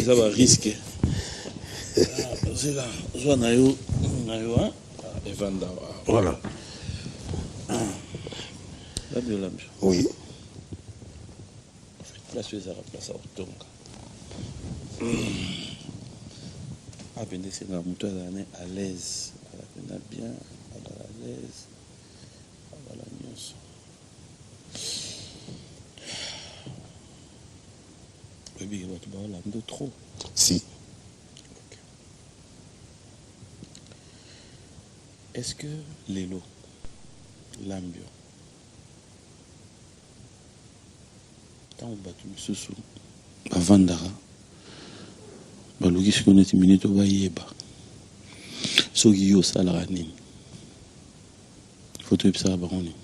ça va risquer. C'est là, soit nayo, hein, Evanda. Voilà. Oui. Place à place à Otonga. Ah, ben c'est là, moto à l'aise, à bien, à l'aise, à la nuance. Oui, tu vas là, de trop. Si. Est-ce que l'élo, l'ambio, quand on bat tout ce Vandara, balogi qu'on est minute au Bayeba, so yo salarani, faut que ça va baroni.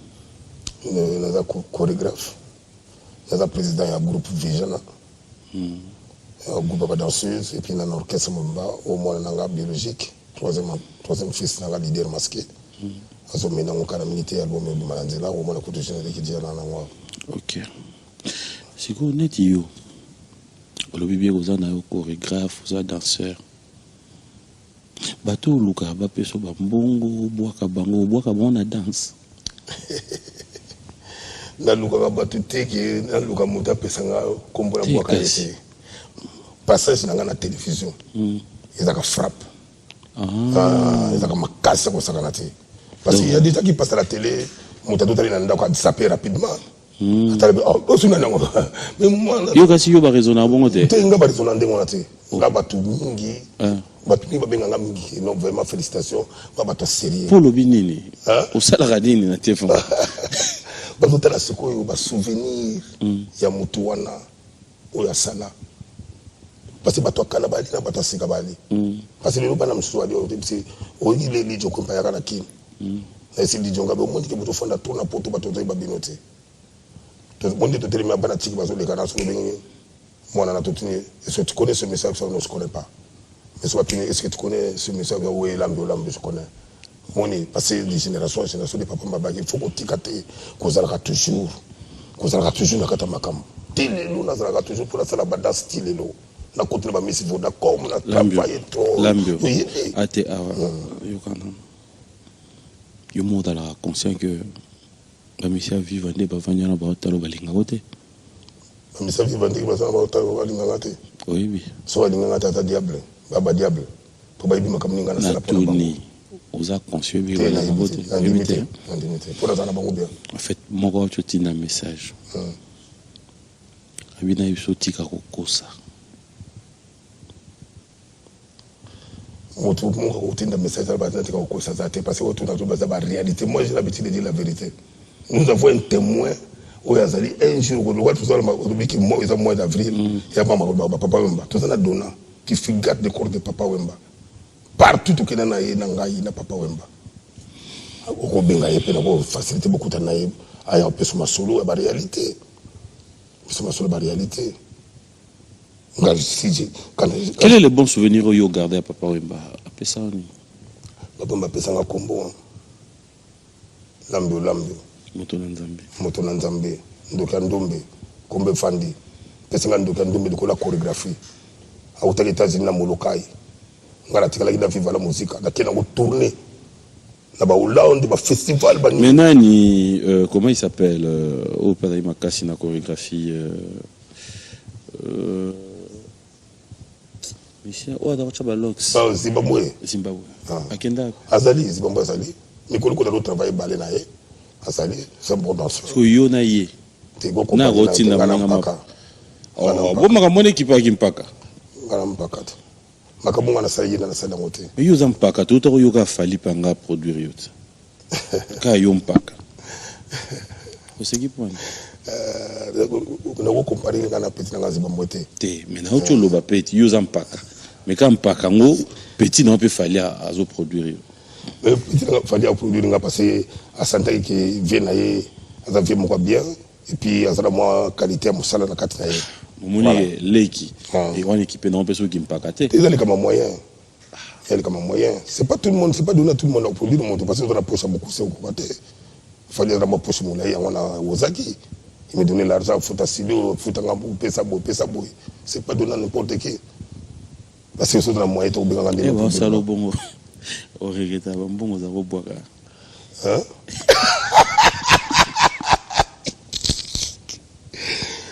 Nous avons chorégraphe, nous avons président du groupe Vision, un groupe de danseuses et puis un orchestre Mamba, au moins un biologique, troisième fils d'un leader masqué. Azo maintenant on a milité album de Malanzela, au moins la côté générique qui dit là. Ok. Si vous êtes yo, le bébé vous en a un chorégraphe, vous êtes danseur. Bateau Luka, Bape so bambongo, boaka bango, boaka bona danse. Na Luka bateau teki, na Luka muta pesanga kombo na boaka ese. Passage na la télévision. Ils ont frappe. Ils ont ma casse comme ça kanate. Parce qu'il y a des gens qui passent à la télé, muta tout aller na kwa zapper rapidement. Mais moi yo kasi yo ba raisonner bon côté. Tenga ba raisonner ndenge on te. Nga batu mingi. Batu mingi ba benga mingi. Non vraiment félicitations. Ba batu sérieux. Pour le binini. Au salarié ni na téléphone. Ba tout la sikoyo ba souvenir ya mutu wana o ya sala. Parce que batu akala bali na batu sika bali. Parce que le bana mswadi o tepsi o ile lijo kompa ya kana kim. Na isi lijo ngabe o mondi ke mutu fonda tona poto batu to ba binote. On dit que les gens qui les canards sont moi, on a tout tenu. Est-ce que tu connais ce message? Ça, on ne se connaît pas. Est-ce que tu connais ce message? Oui, l'ambio, je connais. Moi, parce que les générations, des papas, il faut qu'on ticate, qu'on s'arrête toujours. Qu'on s'arrête toujours dans le makam. Tilelo, on s'arrête toujours pour la salle à badass, tilelo. On a continué à mettre si vous d'accord, on a travaillé trop. L'ambio. Ate, yo monde à la conscient que. Bamisia vivande bavanya na baotalo balinga wote. Bamisia vivande baotalo balinga ngate. Oui oui. So balinga ngate ata diable, baba diable. To ba ibima kamninga na sala pour ni oza conscient bi balinga wote. Indemnité. Pour la zana bango bien. En fait, moko tu na message. Abina yuso tika kokosa. Mon message à la base tika kokosa ça parce que tout dans la réalité. Moi j'ai l'habitude de dire la vérité. Nous avons un témoin où il y a un jour, ils ont mois d'avril, il y a Papa Wemba. Tout ça, a donné qui figure le corps de Papa Wemba. Partout où il y a Papa Wemba. Il a facilité beaucoup de naïf. Il y a un peu de solo et la réalité. La réalité. Quel est le bon souvenir que vous gardez à Papa Wemba? Papa Wemba a un combo. Lambio. Moto na Nzambe. Ndoka Ndombe. Kombe Fandi. Pesinga Ndoka Ndombe de la chorégraphie. A aux États-Unis na Molokai. Ngala tikala kida viva la musique. Na kena go tourner. Na ba Hollande ba festival ba. Maintenant comment il s'appelle au Padre Makasi na chorégraphie Michel Chaba-Lox. Zimbabwe. Akenda. Azali Zimbabwe azali. Mikolo ko na travail balé na ye. Azali, c'est bon danseur. So yo na ye. Na roti na manga. Bo makamone kipa kimpaka. Ngala mpaka. Makambo na sala yina na sala ngote. Yo za mpaka to yo ka fali panga produire yote. Ka yo mpaka. Oseki point. Na ko comparer na petit na Zimbabwe te. Mais na ocho loba petit yo za mpaka. Mais ka mpaka ngo petit na peut fali azo produire. Petit na fali a produire parce que à santé qui vient naie ça fait moi bien et puis ça moi qualité à musala na kati naie moni leki et on équipe non personne qui me pakaté ils ont comme moyen c'est pas tout le monde c'est pas donné à tout le monde à produire le monde parce que dans la poche beaucoup c'est au côté fallait vraiment poche mon là on a Ozaki il me donnait l'argent faut ta studio faut ta ngambou pesa boy c'est pas donné à n'importe qui parce que c'est dans moyen to bien ngandé bon ça le bon au regrette bon za ko boaka hein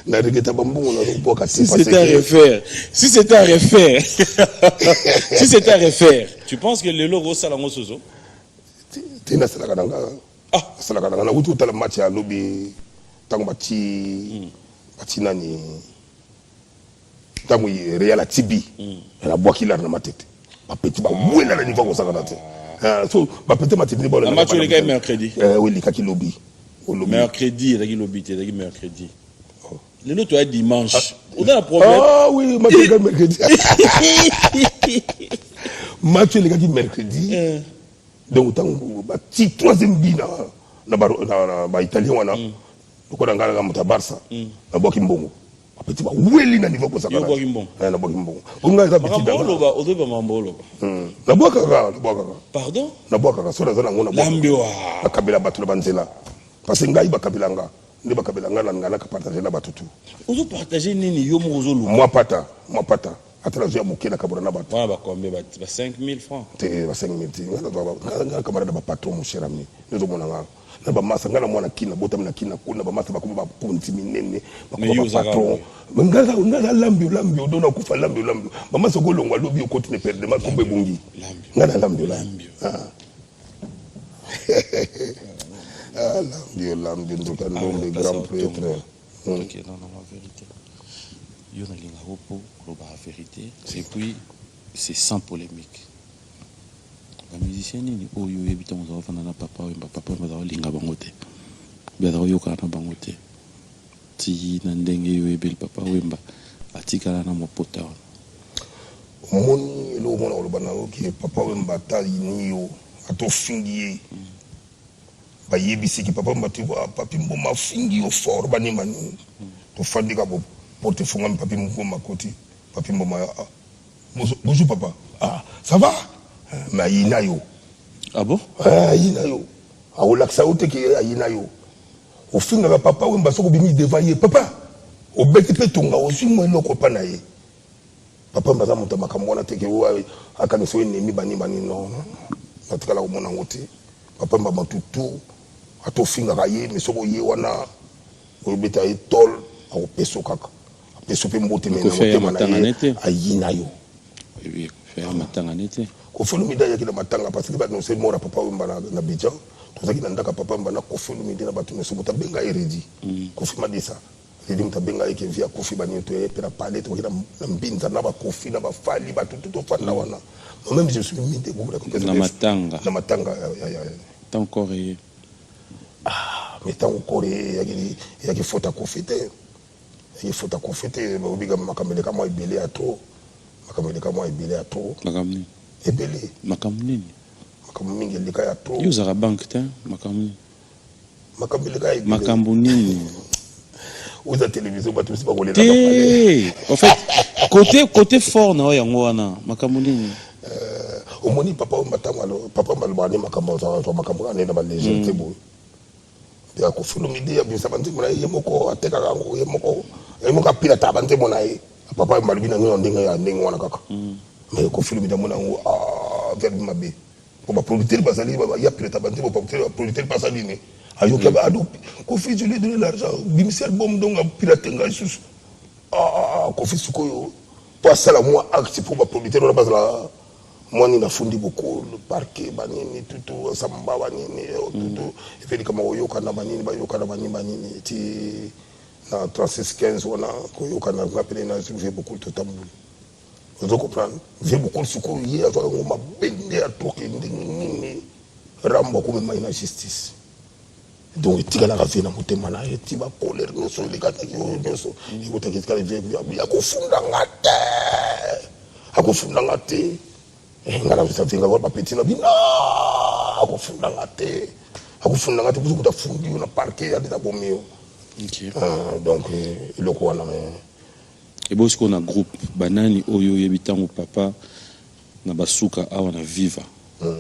na regrette bon na ko boaka si c'était à refaire si c'était à refaire tu penses que le logo ça la ngosozo tina sala kadanga sala kadanga na utu tala match ya lobi tango bati nani tango Real Tibi la boakila na matete ba petit ba wela na niveau ko saka te so ba petit matete ba le match le mercredi oui le kaki lobi mercredi la lobi te la mercredi le autre est dimanche on a un problème oui match le mercredi match le kaki mercredi donc tango ba ti troisième bi na ba italien wana ko da ngala muta Barça na boki mbongo petit ba weli na niveau ko saka na boki mbongo unga za petit da mbolo odoba mbolo na boka pardon na boka so da zana ngona lambiwa akabila batu na banzela parce ngai bakabila nga ndi bakabila nga na ngana ka partager na batutu ozo partager nini yo mo ozo lu moi pata atala ya mukena kabura na batu wana ba combien ba 5000 francs te ba 5000 ti ngana camarade ba patron mon cher ami nzo mona nga na ba masa ngana mwana kina botam na kina kuna ba masa bakuma ba punti minene bakuma ba patron ngana lambi dona kufa lambi ba masa ko longwa lobi ko tine perdre ma kumbe bungi ngana lambi lambi ndoka nombe grand prêtre ok non la vérité yo na linga hopo ko ba vérité et puis c'est sans polémique ba musicien ni oyo yebita mo za fana na papa ba linga bango te ba za yoka na bango te ti na ndenge yo ebel papa wemba atikala na mopota moni lo mona olobana oki papa wemba tali niyo atofingie ba yebisi ki papa mbati wa papi mboma fingi yo fort banima ni to fandika bo porte fonga papi mboma koti papi mboma bonjour papa ça va mais ayina yo ah bon ayina yo awolakisa ote ki ayina yo ofinga papa wemba soko bimi devaye papa obeti pe tonga osimwe loko pa na ye papa mbaza muta makamona teke wa akaniso ennemi banima ni non natikala komona ngote papa mbama tutu atofinga kaye mesoko ye wana obeta e tol akopeso kaka apeso pe mbote mena ayina yo oui faire matanga nete kofulu midaya kila matanga parce que ba no se mora papa wemba na Bijan tozaki na ndaka papa wemba na kofulu midina batu no sobuta benga eredi kofi madisa redi mutabenga eke via kofi banyeto e pera palette ko na mbinza na ba kofi na ba fali batu to fanda wana même je suis mis de beaucoup na matanga ya tant coré mais tant coré yaki fota kofete yaki fota kofete ba obiga makamele kama ibele ato makamni ebele makamni mingi lika ya to yo za banque ta makamni makamele ka ibele makambu nini oza télévision ba tous ba kolela en fait côté fort na yango wana makambu nini omoni papa matangalo papa malbani makambo za makambo na ba légèreté bo ya ko fulu midi ya bisa banzi mona yemoko ateka kango yemoko apila ta banzi mona ye papa malbina ngo ndinga ya ndinga wana kaka mais ko fulu midi mona ngo vers mabe ko ba producteur basali ba ya pila ta banzi bo producteur basali ni ayo ke ba ado ko fi je lui donner l'argent bimisel bom donga pila tenga sus ko fi suko pour ça la moi acte pour ba producteur na basala moi ni na fundi beaucoup le parquet banini tout samba banini tout et puis comme oyoka na banini banini ti na 3615 on a koyoka na rappelé na je beaucoup tout tamboul vous comprenez j'ai beaucoup suko hier à toi on m'a bendé à toquer ndini rambo comme maina justice donc tigala ka vena mutema na eti ba colère no so likata yo so ikota kisikala vya akufunda ngate ngala bisafinga kwa petit na bina akufunda ngate kuzu kutafundi na parquet ya dita bomio OK donc iloko wana mais et bon ce qu'on a groupe banani oyo yebitango papa na basuka awa na viva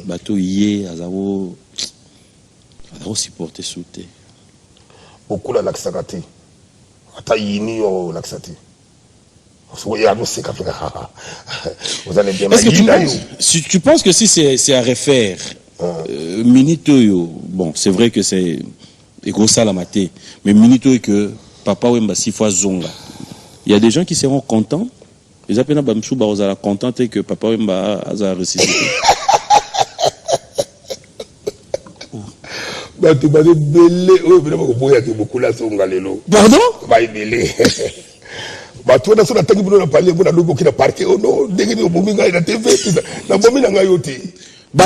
bato ye azabo supporter sauter beaucoup la laxakati ata yini yo laxati Vous allez bien. Est-ce que tu penses que si c'est à refaire, Minito, bon, c'est vrai que c'est gros ça la maté, mais Minito et que Papa Wemba 6 fois Zonga, il y a des gens qui seront contents. Les appels Bamchou Barozala contents et que Papa Wemba a ressuscité. Tu vas belé, oh, vraiment, beaucoup là, pardon? Va belé. Tu vas sur la table, vous parlez, vous avez beaucoup de parquet, oh non, dès que vous avez la TV, la bombe n'a pas été.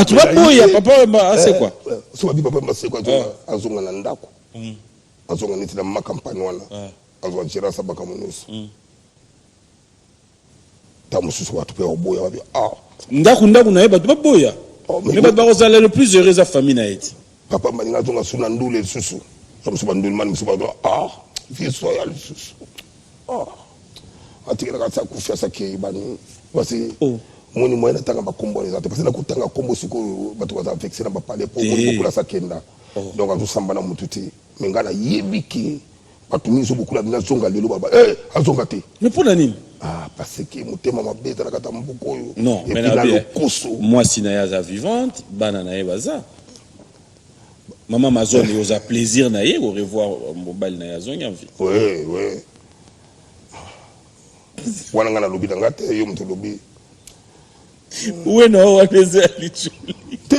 Tu vas boyer, Papa Wemba, c'est quoi? Soit dit Papa Wemba, c'est quoi? Azonga Nandako. Azonga Niti, la ma campagne, Azonga Gérard Sabakamonos. Tamusu soit tout au boya. Ah. Ndaku na eba, tu vas boyer. Mais Barozala le plus heureux de la famille n'a été. Papa Manina Zonga Sunandoule, Susu. Comme Bandulman, ah, vie soyale, Susu. Ah. Atikira ça kufia ça qui bani voici moni moyen tanga bakombo les parce que na kutanga kombo siko batu baza vexer na bapale pour beaucoup la sakenda donc azu samba na mututi mengala yebiki batu miso beaucoup la bina zonga lelo baba azonga te mais pour la nini parce que mutema mabeta na kata mbuko yo non mais na moi sinaya za vivante bana na baza maman mazone yoza plaisir na ye au revoir mobile na yazonga envie oui wana ngana lobi na ngate yo mtu lobi wena waneze alichuli te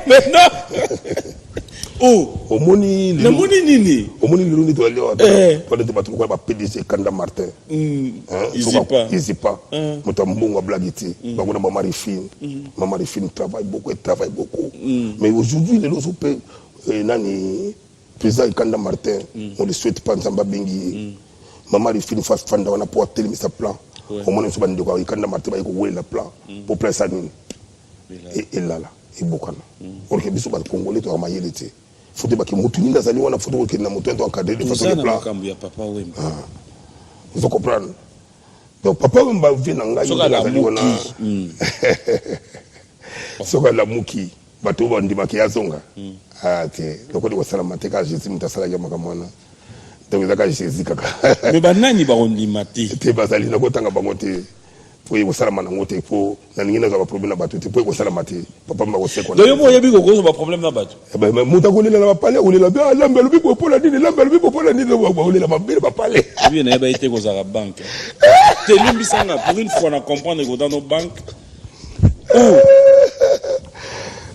mais non omoni nini omoni lelo ni to ale wa pale te batu ko ba PDC Kanda Martin ici pas mutambunga blagiti bakuna ba Marifine travaille beaucoup mais aujourd'hui les autres peut nani président Kanda Martin on le souhaite pas Nzamba Bengi Maman il finit face fanda on a pour télé sa plan au moins on de quoi Kanda Martin ba ko wela plan pour place ça et là et bokana pour que biso ba congolais to amayele te faut ba ki mutu ninga zali wana faut que na mutu to encadrer de façon de plan Papa Wemba vous comprenez donc Papa Wemba vient nga zali wana soka la muki bato bandi bakiyazonga te lokodi ko sala mateka Jésus mutasala ya makamwana donc zaka Jésus kaka mais banani ba ondimati te bazali na kotanga bango te pour ko sala manango te pour na ningina za ba problème na bato te pour ko sala mate papa mba ko seko donc yo yebi ko ba problème na bato ba muta ko lela ba pale ko lela ba lambe lo bi ko pola ni lambe lo bi ko pola ni ba lela ba bile ba pale lui na ba été ko za banque te limbi sanga pour une fois na comprendre que dans nos banques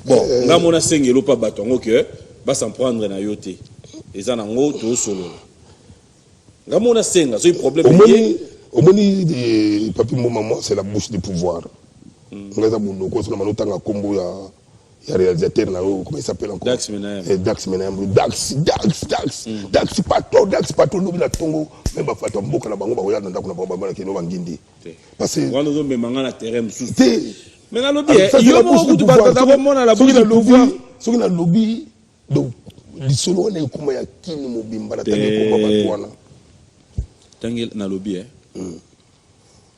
bon nga mona sengelo pa bato ngo que ba s'en prendre na yote eza na ngo to solo nga mona senga so problème omoni de papi mo maman c'est la bouche du pouvoir ngaza bundo ko so na tanga kombo ya réalisateur na comment il s'appelle encore Dax Menayam Dax patron no bila tongo même ba fato mboka na bango ba oyana ndako na bango ba na kino bangindi parce que wana zo memanga na terrain sous mais na lobby yo mo kutu ba ta mona la bouche du pouvoir soki na lobby donc lisolo wana ekoma ya kini mobimba na tangi ko ba wana tangi na lobby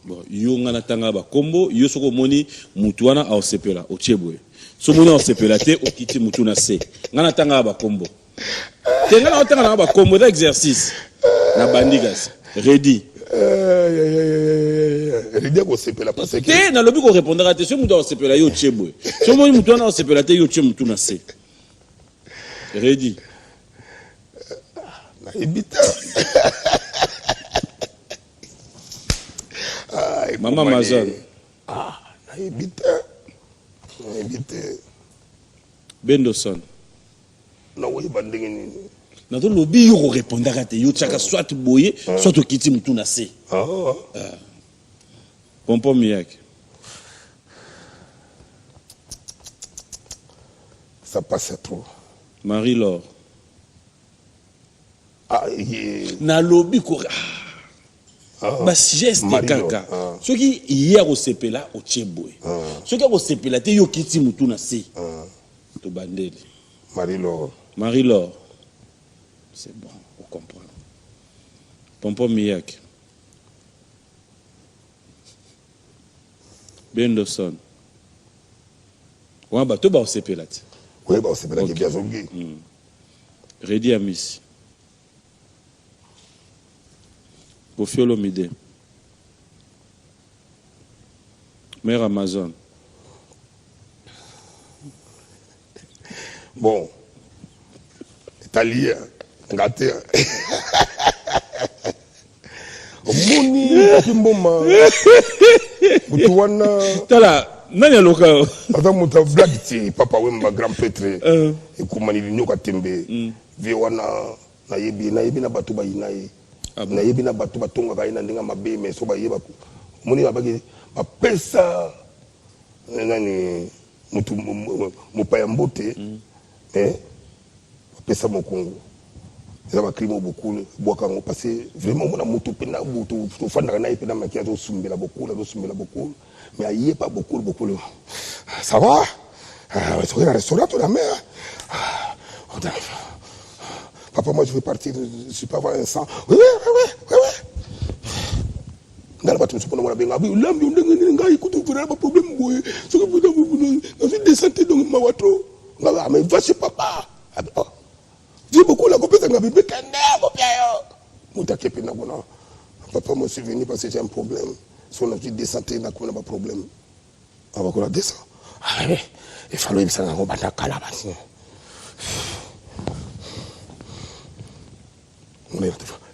bon yo ngana tanga ba kombo yo soko moni mutu wana a osepela o chebwe so moni o sepela te o kiti mutu na se ngana tanga ba kombo te ngana tanga na ba kombo d'exercice na bandigas ready ready ko sepela parce que te na lobby ko répondra te so mutu o sepela yo chebwe so moni mutu wana o sepela te yo che mutu na se ready na ebita Maman Mazon. Na ebite. Bendoson. Na oui bandingi ni. Na to lobby yo répondra te yo tchaka soit boye soit okiti mutu na se. Pompom Miak. Ça passe trop. Marie-Laure. Na lobby ko geste kaka soki hier au sepela au cheboy soki au sepela te yo kiti mutu na se to bandeli Marie-Laure c'est bon on comprend Pompom Miak Bendoson wa ba to ba au sepela te oui ba au sepela ke bien zongi Ready Amis Kofi Olomide Mère Amazon. Bon. Italien. Ngate. Omoni papi mboma. Mutu wana. Tala, nani aloka? Ata muta blagiti papa Wemba grand prêtre. Ekumani linyoka tembe. Vie wana na yebi na batu ba inaye. Na yebi na batu batonga ka ina ndinga mabe me so ba yeba ku. Moni babaki bapesa nani mutu mupaya mbote. Pesa mokongo. Ça va crier beaucoup boka ngo parce que vraiment mon amour tout pena tout fanda na ipena makia to sumbela beaucoup mais aïe pas beaucoup ça va sur le restaurant de la mère papa moi je vais partir je suis pas avoir un sang oui ngala batu supona mona benga bi lambi ndenge ngai kutu vraiment pas problème boy ce que vous avez des santé donc ma wato ngala mais va chez papa. J'ai beaucoup la copie de la Bible. Papa m'a souvenu parce que j'ai un problème. Si on a dit descendre, on n'a pas de problème. On va qu'on descend. Il fallait que ça ne soit pas de calabas.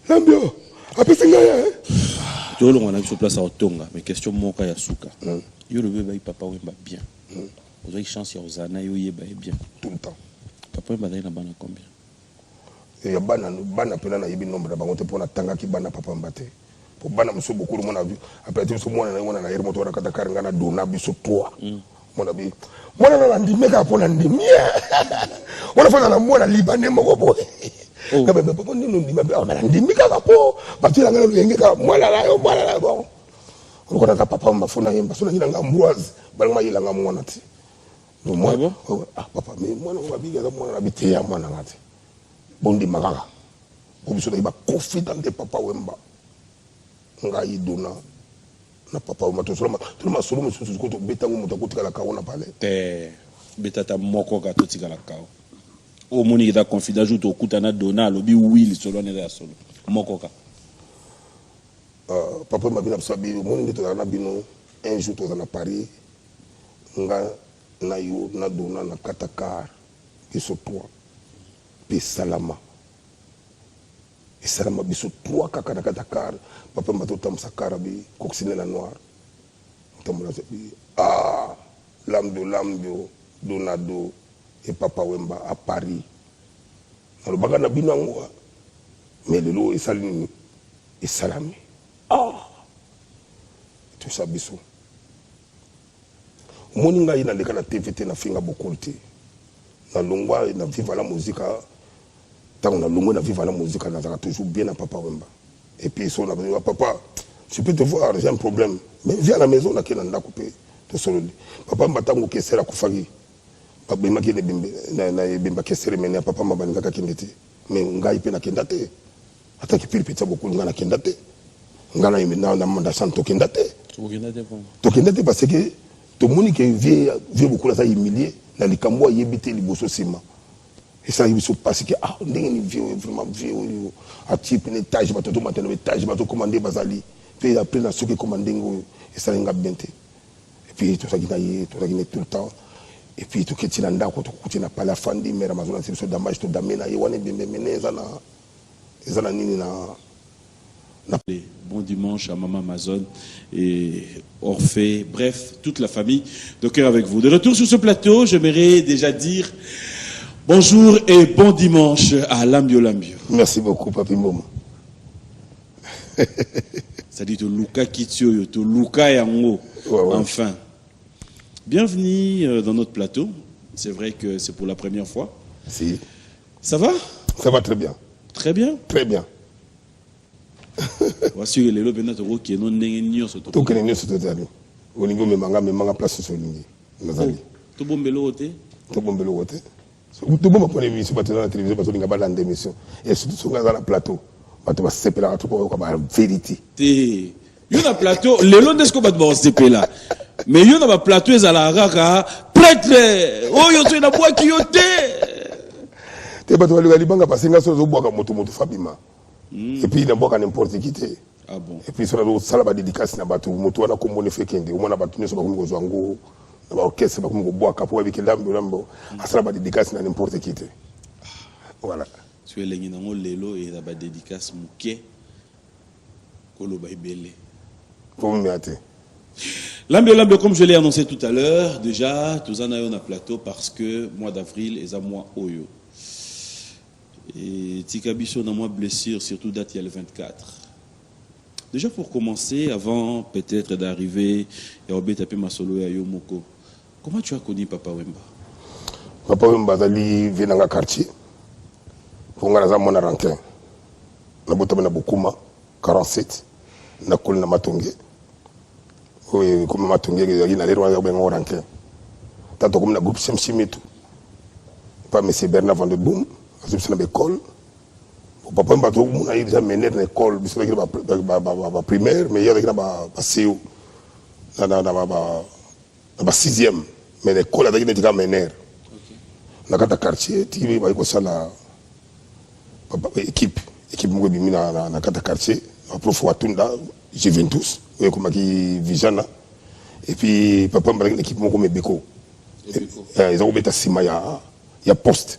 Lambio, après c'est gagné. Tu vois, on a sur place à Otonga, mais question Moka Yasuka. Yo le bébé papa Wemba bien. Vous avez chance, il y a Ozana, il y a bien. Tout le temps. Papa Wemba n'a pas combien? Il y a bana pena na yibi nombre ba ngote pona tanga ki bana papa mbate po bana muso beaucoup le monde a vu après tu so mona na yero moto rakata karanga na dona biso 3 mona bi mona na ndime ka pona ndimi wala fana na mona libanais moko bo ka be papa ndino ndime ba na ndimi ka po ba tira ngalo yenge ka mwana la bon on ka papa mafuna yemba so na ngina Ambroise bala mayila ngamona ti no moi papa mais mwana wabiga mwana na biteya mwana ngati bondi magara obiso ba confident de papa Wemba ngai dona na papa Wemba to solo mususu ko to betango muta ko tikala ka ona pale betata moko ka to tikala ka o moni da confident ju to kutana dona lobi will solo ne da solo moko ka papa Wemba bina sabi moni de to na bino un jour to na Paris nga na yo na dona na katakar biso 3 salama et salama biso 3 kaka na Dakar papa mbato tamsa karabi coccinelle la noire tamula bi lambio donado et papa Wemba à Paris alors bagana binango mais lelo esalini esalami tout ça biso moni nga ina ndeka na TVT na finga bokolti na longwa na viva la musique tant on a longué na vivre la musique, on a toujours bien à papa Wemba. Et puis, on a dit, papa, je peux te voir, j'ai un problème. Mais viens à la maison, on a coupé. Papa m'a dit que c'est la koufagi. Papa m'a dit que c'est la papa m'a dit que mais on a dit que c'est attends que pire pizza beaucoup, on a kendate. On a maintenant demandé à to kendate. To kendate parce que tout le monde qui vient beaucoup là, ça humilié. Dans les cambois, il y a des liboso sima. Et ça, il se passe que, on est vraiment vieux, à type, un étage, un étage, commandé Bazali, puis après, on a ce qui est commandé, et ça, il y a bien. Et puis, tout ça qui est tout le temps. Et puis, tout ce qui est là, quand tu n'as pas la fin de mais Amazon, c'est ce dommage, tout d'amener, il y a bien mené, Bon dimanche à Maman Amazon et Orphée, bref, toute la famille de cœur avec vous. De retour sur ce plateau, j'aimerais déjà dire bonjour et bon dimanche à Lambio. Merci beaucoup, Papi Momo. Ça dit Luka Kitio, Luka Yango, enfin. Bienvenue dans notre plateau. C'est vrai que c'est pour la première fois. Si. Ça va? Ça va très bien. Très bien? Très bien. Voici les lots benatoro qui non n'engineer ce tout que n'engineer ce tout à l'heure. Au niveau de manga place sur l'ingé. Nazali. Tout bon belo oté. Tout bon belo oté. Tout bon pour les sur la télévision parce qu'on n'a pas d'émission. Et surtout sur la plateau. Bato ba sepela tout pour comme vérité. Té. Yo na plateau, les lots d'esco bato ba sepela. Mais yo na ba plateau ezala raka prêtre. Oh yo tu na bois qui yoté. Té bato ba libanga parce que ngaso zo boka moto fabima. Et puis il n'a pas n'importe qui. Ah bon. Et puis, ça va être dédicace, na batu, moto, na kombo, ne fait kende, ou na batu, ne soit pas comme Gozwango, na ba orchestre, pas comme Bois, Capo, avec Lambo, ça va être dédicace, na n'importe qui. Voilà. Tu es l'engin lelo et la dédicace mouké, kolo baibele. Pour me mettre. L'ambiance, comme je l'ai annoncé tout à l'heure, déjà, tous en ayons un plateau parce que mois d'avril est à mois Oyo. Et Tikabiso n'a moins blessure, surtout date il y a le 24. Déjà pour commencer, avant peut-être d'arriver, et Robert Tapé Masolo et Ayomoko, comment tu as connu Papa Wemba? Papa Wemba Zali vient dans le quartier. Pour nga naza mwana rankin. Na botama na Bokuma 47 na kol na Matonge. Oui, comme Matonge il na lero ya bengo rankin. Tato comme na groupe Chemchimitu. Pas monsieur Bernard Van de Boom, je na l'école. Papa Wemba to muna il déjà mené na école, biso ba primaire, mais il y a ba CU. Na ba 6e, mais l'école a déjà mené. Na kata quartier, tibi ba ko sala équipe moko bimi na kata quartier prof watunda Juventus oyo komaki Vijana et puis papa mbala équipe moko mebeko ils ont beta sima ya poste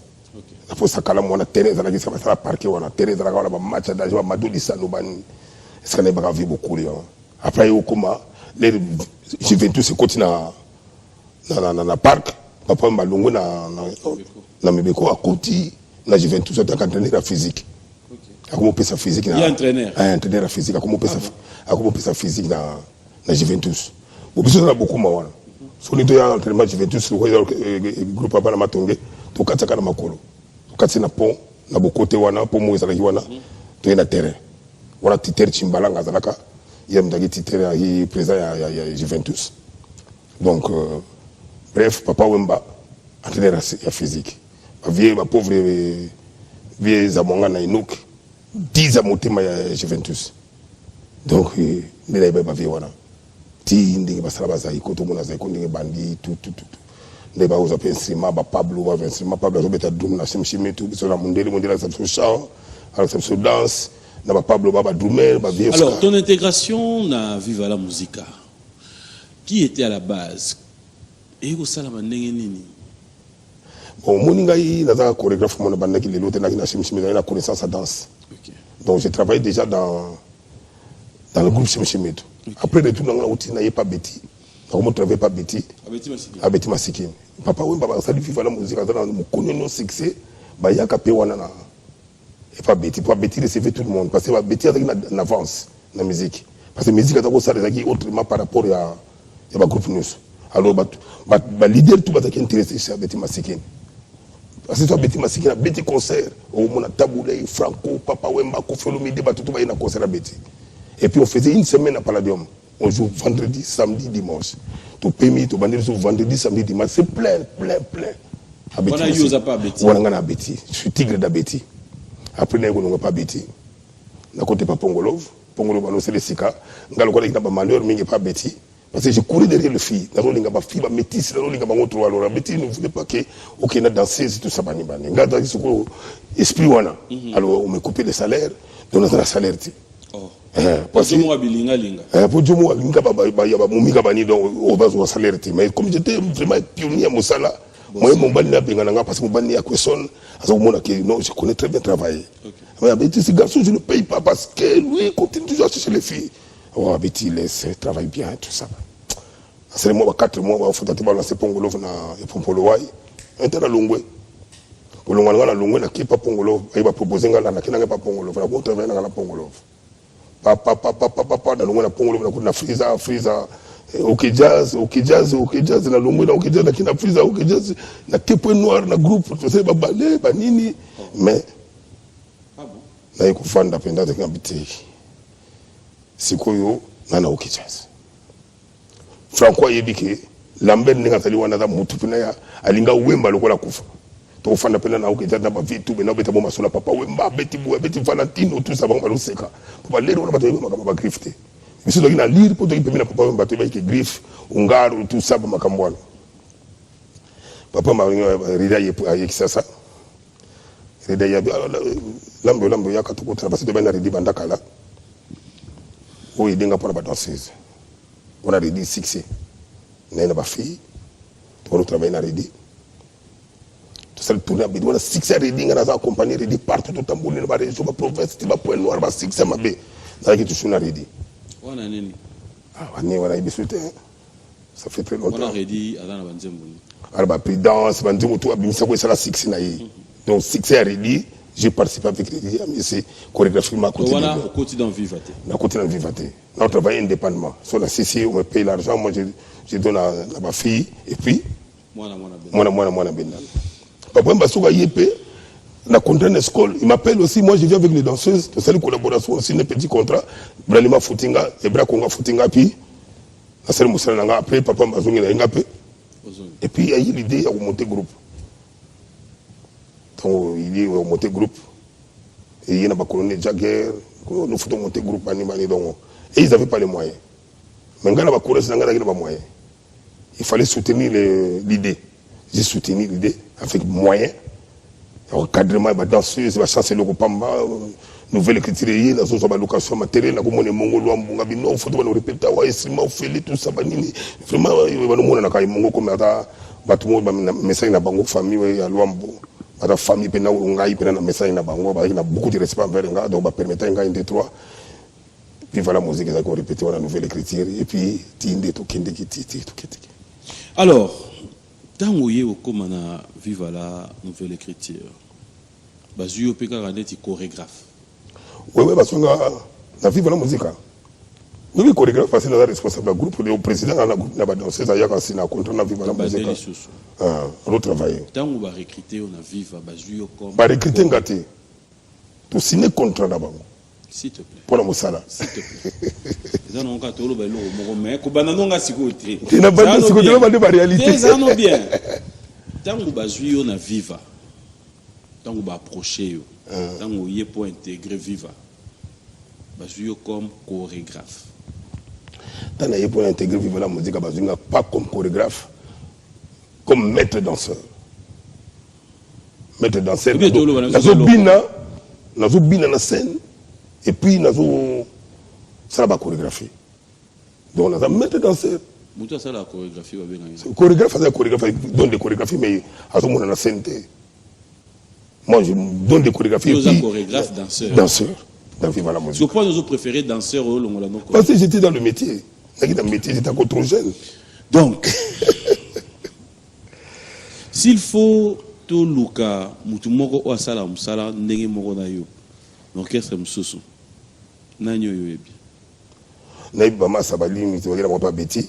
la poste kala mona terrain za kisa basala parquet wana terrain za kala ba match d'âge ba maduli sano ban est-ce qu'on est pas vu beaucoup là après au koma les Juventus continue na parc papa mbalongo na mebeko à côté na Juventus a entraîneur physique. Comment peut sa physique na? Il entraîneur physique. Comment peut sa physique na Juventus? Vous besoin na beaucoup mawana. So ni to ya entraînement Juventus le groupe papa na Matonge to kataka na makolo. To katse na pont na bokote wana po mo ezala wana to na terrain. Wana titer chimbalanga zalaka yem dagi titer ya président ya Juventus. Donc bref papa Wemba entraîneur physique. Vieux ma pauvre vieux zamonga na Inuk 10 amotema ya Juventus donc ndela ibe ba vieux wana ti ndingi basala bazai ko to mona zai ko ndingi bandi tout ndeba ba uza instrument ba Pablo ba instrument Pablo zo beta drum na Chemchimitu biso na mundeli sa chant alors sa danse na ba Pablo ba drummer ba vieux. Alors ton intégration na Viva la Musica qui était à la base et au salama ndenge nini? Bon, moninga yi naza chorégraphe mon bandaki lelo te na Chemchimitu na connaissance à danse. Donc j'ai travaillé déjà dans le groupe Chemchimitu. Après le tout na outi na yepa Betty. Comment travailler pas Betty? À Betty Masikini. Papa Wemba ba sali Viva la Musica dans mon connu non succès ba yaka pe wana na et pas Betty pour Betty recevoir tout le monde parce que Betty a en avance la musique parce que musique a ko ça les autrement par rapport à ba groupe news. Alors ba leader tout ba qui intéressé c'est Betty Masikini. Parce que toi Betty Masikina Betty concert au mona Taboulé Franco Papa Wemba Kofolomide tout va y na concert à Betty et puis on faisait une semaine à Palladium on joue vendredi samedi dimanche tout permis tout bandé sur vendredi samedi dimanche c'est plein à Betty. On a eu pas Betty on a Betty je suis tigre de Betty après on n'a pas Betty na côté pas Pongolov on c'est le sika ngalo ko na ba malheur mingi pas Betty. Parce que je courais derrière les filles. La rolinga ba fille ba métisse, la rolinga ba ngotro alors Betty ne voulait pas que OK na danseuse tout ça bani bani. Ngata isoko esprit wana. Alors on me coupait les salaires, donc on a salaire ti. Oh. Parce que moi bilinga linga. Pour jomo linga ba ya ba mumiga bani donc on va au salaire ti. Mais comme j'étais vraiment pionnier à Mosala, moi mon bani na benga nga parce que mon bani a question, azo mona que non, je connais très bien travailler. Mais Betty ce garçon je ne paye pas parce que lui continue toujours à chercher les filles. Oh, Betty laisse travaille bien tout ça. C'est le mois 4 mois il faut t'attendre lancer Pongolo na Pompolowai. Intera longwe. Pour longwa na longwe na kipa Pongolo, il va proposer ngala na kinanga pa Pongolo, va ko travailler na Pongolo. Papa na longwe na Pongolo na freezer OK jazz na longwe na OK jazz na kina freezer OK jazz na kepo noir na groupe c'est ba ballet ba nini mais ah bon na ikufanda penda te ngabiti. Sikoyo nana OK jazz. Franco yebike Lambert ninga tali wana za mutu pina ya alinga Wemba lokola kufa. To fanda pena na OK jazz na ba vitu bena beta bomba sola Papa Wemba Betty Valentino tout ça ba loseka. Papa lero na bato yeba ba grifte. Biso doki na lire po doki pemina Papa Wemba to ba ki griffe ungaro tout ça ba makambwana. Papa ma rida yepu ayekisasa. Rida ya lambo ya katuko parce que de bena ridi bandakala. où il dinga pour la danseuse. On a rédit succès. On a une fille, on a travaillé dans rédit. Tout ça, le tourner à bidou, on a succès à rédit, on a accompagné rédit partout, tout en bout, dans la région, la province, tu vas point noir, on a succès à ma bé. Dans la qui touche à rédit. On a nini. Ah, on a eu bisouté. Ça fait très longtemps. On a rédit à la Banzembouni. Alors, la présidence, Banzembouni, c'est la succès. Donc, succès à rédit. J'ai participé avec les amis, c'est chorégraphie ma côté. Voilà, au quotidien Vivaté. Au quotidien Vivaté. On travaille indépendamment. Sur la CC, on me paye l'argent, moi je donne à ma fille, et puis, moi, Bendan. Papa Mbasouga Yépé, la contrainte d'école, il m'appelle aussi, moi je viens avec les danseuses, de cette collaboration, aussi un petit contrat, Bralima Foutinga, Ebra Konga Foutinga, puis, la seule Moussalanga, après, Papa Mbasouga Ngapé. Et puis, il y a eu l'idée de monter groupe. Il est au monté groupe et il y a un colonel Jagger nous faisons monter groupe et ils n'avaient pas les moyens mais quand on a courage moyens il fallait soutenir l'idée. J'ai soutenu l'idée avec moyens encadrement danseuse chancer le pamba nouvelle écriture dans la location matérielle comme on est mongolo mbunga bino faut nous répéter ouais instrument fait tout ça banini vraiment on a quand mongo comme ça batumo message na bango famille ya Luambo. La famille a beaucoup de respect envers les donc va permettre à un des trois vivre la musique et qu'on répète la nouvelle écriture et puis alors tant que vous comme on vivre la nouvelle écriture bazuyo peka raneti chorégraphe oui parce que na vivre la musique oui chorégraphe parce que nous responsable du groupe le président de la groupe na danseuse a yaka sina contre na vivre la musique on travaille tant on va recruter on a vivre bazuyo comme ba recruter ngati tout signer contrat d'abord s'il te plaît pour la musala s'il te plaît ça non ka tolo ba lo mo mais ko banano nga sikote na ba sikote ba de réalité ça non bien tant on bazuyo na vivre tant on va approcher tant on y est pour intégrer vivre bazuyo comme chorégraphe. Tant qu'on pour intégrer vivre la musique, pas comme chorégraphe, comme maître danseur. Maître danseur. Nous bina la scène et puis nous ça la chorégraphie. Donc nous avons maître danseur. Muta ça la chorégraphie va bien. Chorégraphe, c'est chorégraphie, donne des chorégraphies mais à ce moment la scène. Moi je donne des chorégraphies. Nous avons chorégraphe danseur. Danseur. Dans vivre la musique. Je crois que nous préférés danseurs au long. Parce que j'étais dans le métier. Dans le métier, j'étais encore trop jeune. Donc, s'il faut tout Luka, Mutumoko ou Asala Musala, Negi Moko na yo, l'orchestre Msusu, Nanyo Yoebi. Naïba Masabali, mais tu regardes mon papa Betty.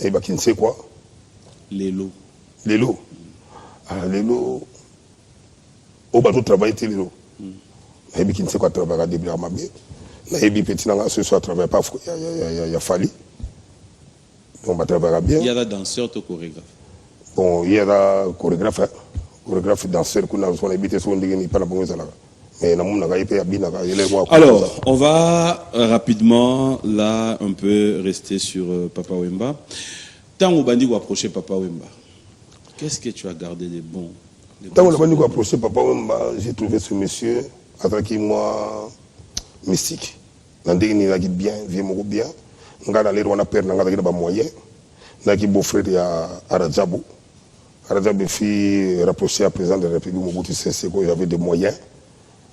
Naïba qui ne sait quoi. Lélo. Lélo. Ah, Lélo. Au bateau travail, t'es Lélo. Naïbi qui ne sait quoi travailler à début à ma vie. Naïbi petit n'a ce soir travaille pas, il y a fallu. On va travailler bien. Il y a des danseurs ou chorégraphes. Bon, il y a des chorégraphes, chorégraphes danseurs qui ont habité sur une pas la bonne zone. Mais alors, on va rapidement là un peu rester sur Papa Wemba. Tant au bandit ou approcher Papa Wemba, qu'est-ce que tu as gardé de bon? Tant au bandit ou approcher Papa Wemba, j'ai trouvé ce monsieur avec moi mystique. Nandé ni la bien, vieux moko bien. Ngana les roi na père ngana qui ba moyen. Na qui beau frère ya Aradjabou. Aradjabou fi rapproché à président de la République Mobutu Sese Seko, j'avais des moyens.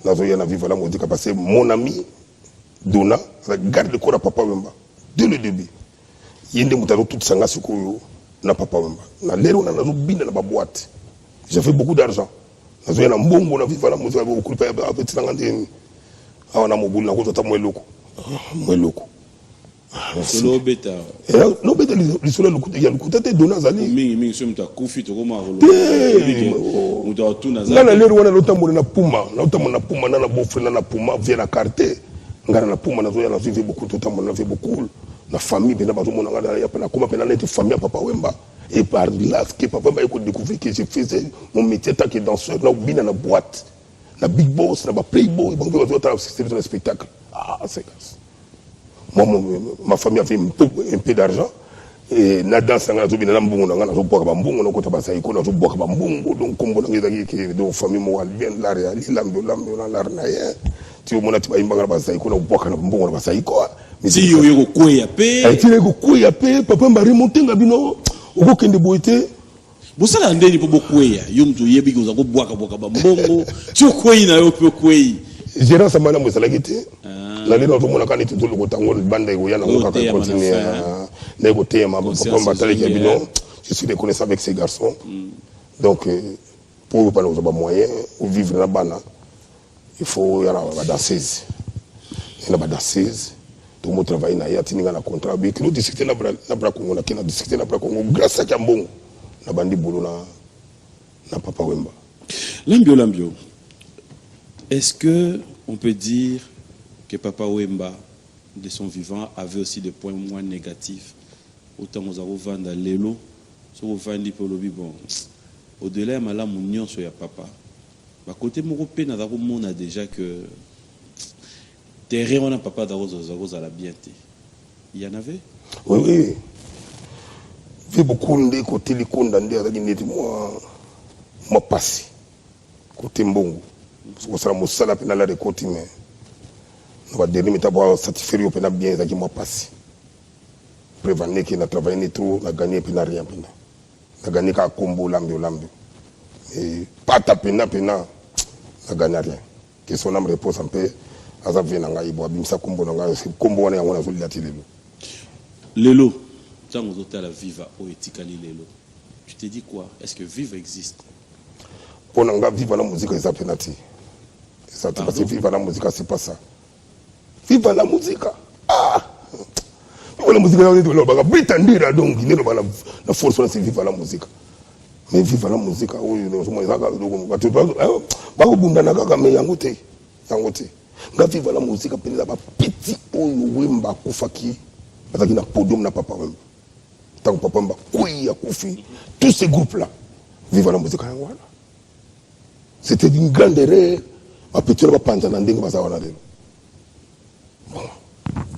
Nazo yana vivre la musique parce que mon ami Dona garde le corps à Papa Wemba dès le début. Yende mutaro toute sanga sikoyo na Papa Wemba. Na lero na nazo bina na ba boîte. J'avais beaucoup d'argent. Nazo yana mbongo na vivre la musique avec beaucoup de avec ngandeni. Awana mobulu na kota mweloko. Mweloko. Solo beta. No beta lisolo lukuta ya lukuta te Dona zali. Mingi somta kufi to koma rolo. Muta tuna zali. Ngana lero wana lotambo na puma, na puma na bofre na puma via la carte. Ngana na puma na zoya na vivre beaucoup to tambo na vivre beaucoup. Na famille bena bazo mona ngana ya pena kuma pena neti famille Papa Wemba. Et par là que Papa Wemba a découvert que j'ai fait mon métier tant que danseur na bina na boîte. Na big boss, na playboy, bon c'est un spectacle. Ah, c'est casse. Moi, ma famille avait un peu d'argent. Et na danse na zo bina mbungu na ngana zo boka mbungu na kota basa iko na zo boka mbungu donc kombo na ngeza ki do famille mo wal bien la réalité lambe na la na ya ti mo na ti ba imbanga basa iko na boka na mbungu na basa iko Si yo yo koya pe. Ai tire koya pe papa mba remonter ngabino okokende boité. Bosala ndeni po bokoya yo mtu yebi ko za ko bwaka ba mbongo. Tu koyi na yo pe koyi. Gérant ça m'a mosala kité. La lelo to mona kaniti to loko tango bande ko yana ko ka continuer na ko tema papa mba tale ngabino. Je suis reconnaissant avec ces garçons. Donc pour pas nous avoir moyen ou vivre là-bas il faut y avoir la danseuse. Il y a la danseuse. Tout le monde travaille na yati ninga na contrat bi kilo discuter na bra Congo na kina discuter na bra Congo grâce à Kambongo na bandi bolo na Papa Wemba. Lambio, est-ce que on peut dire que Papa Wemba de son vivant avait aussi des points moins négatifs autant aux vendre lelo sur vendre pour le bon au-delà mala munyon sur ya papa ba côté moko pe na ko mona déjà que terrain on a papa d'arrose à la bienté. Il y en avait? Oui. Fait beaucoup de côté les comptes dans des moi passé côté mbongo. Parce que ça me sala pena la côté mais on va dire mais d'abord satisfaire pena bien ça qui moi passé. Prévenir qu'il n'a travaillé trop, n'a gagné pena rien pena. N'a gagné qu'à combo lambio. Et pas ta pena n'a gagné rien. Que son âme repose un peu. Lelo, tant aux la Viva au etikali Lelo. Tu te dis quoi? Est-ce que Viva existe? Pour nous vivre la musique, c'est penati. Ça parce que vivre la musique, c'est pas ça. Vive la musique. Ah. Vive la musique, on est de là. Britannia donc, il est la force c'est vivre la musique. Mais vive la musique, oui, nous sommes là. Bah au bout d'un aga mais yangote. Nga viva la musique penza ba petit oyo Wemba kufaki azaki na podium na Papa Wemba tant Papa Wemba kuya kufi tous ces groupes là viva la musique yango c'était une grande erreur ba petit ba panza na ndenge baza wana lelo bon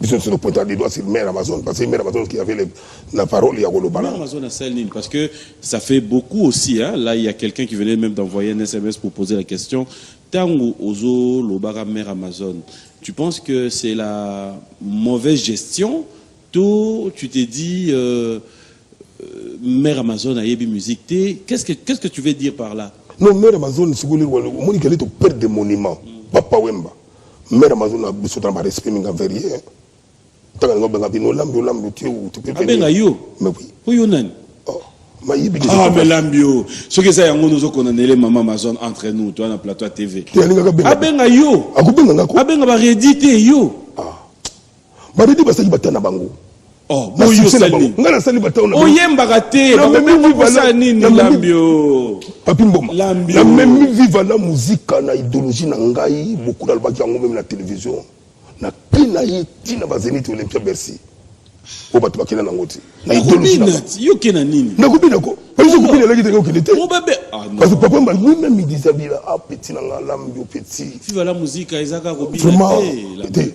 ils sont pointés des doigts sur Mère Amazon parce que Mère Amazon qui avait la parole ya golobala Mère Amazon a celle parce que ça fait beaucoup aussi hein là il y a quelqu'un qui venait même d'envoyer un SMS pour poser la question. Tango Ozo, Lobara Mère Amazon, tu penses que c'est la mauvaise gestion? Toi, tu t'es dit Mère Amazon a yebi musique. Qu'est-ce que tu veux dire par là? Non, Mère Amazon, c'est qu'elle est au père des monuments. Papa Wemba. Mère Amazon a besoin d'un respect, mais il n'y a rien. Tu peux yo. Mais oui. Ah, mais Lambio, ce que ça y a, nous avons les maman Amazon entre nous, toi, dans le plateau TV. Abenga yo. Abenga ba réédité yo. Ba réédité parce que batana bango. Oh, bon yo sali. Ngana sali batana. Oh yemba raté, ba même vivre nini Lambio. Papi Mboma. Lambio. La même vivre la musique na idéologie na ngai, beaucoup dans le baki yango même la télévision. Na pina yi tina ba Zénith Olympia Bercy. O batu bakina na ngoti na idéologie na yo kena nini na kubina ko parce que kubina la kiteko kilité o bébé parce que papa m'a lui-même il disait bila ah petit na Lambio petit vive la musique Isaac kubina vraiment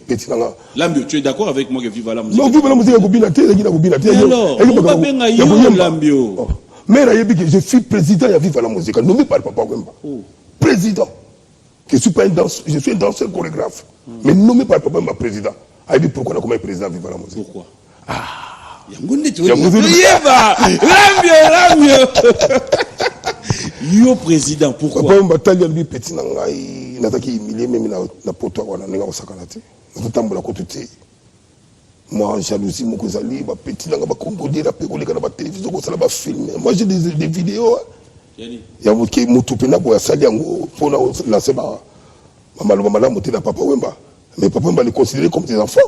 petit na Lambio tu es d'accord avec moi que vive la musique non vive la musique kubina te la kubina te alors o bébé nga yo Lambio mais là je suis président ya vive la musique nommé par Papa Wemba président je suis pas un danseur je suis un danseur chorégraphe mais nommé par Papa Wemba président a dit pourquoi on a comme président vive la musique pourquoi Lambio. Yo président, pourquoi? Papa Mbatali lui petit na ngai nataki humilier même na poto wana ninga osakana te. Natambola ko tuti. Moi jalousie moko zali ba petit na ba Congo dira pe ko leka na ba télévision ko sala ba film. Moi j'ai des vidéos. Ya moki mutu pena ko sali yango pona lancer ba mama malamu te na Papa Wemba. Mais Papa Wemba les considérer comme des enfants.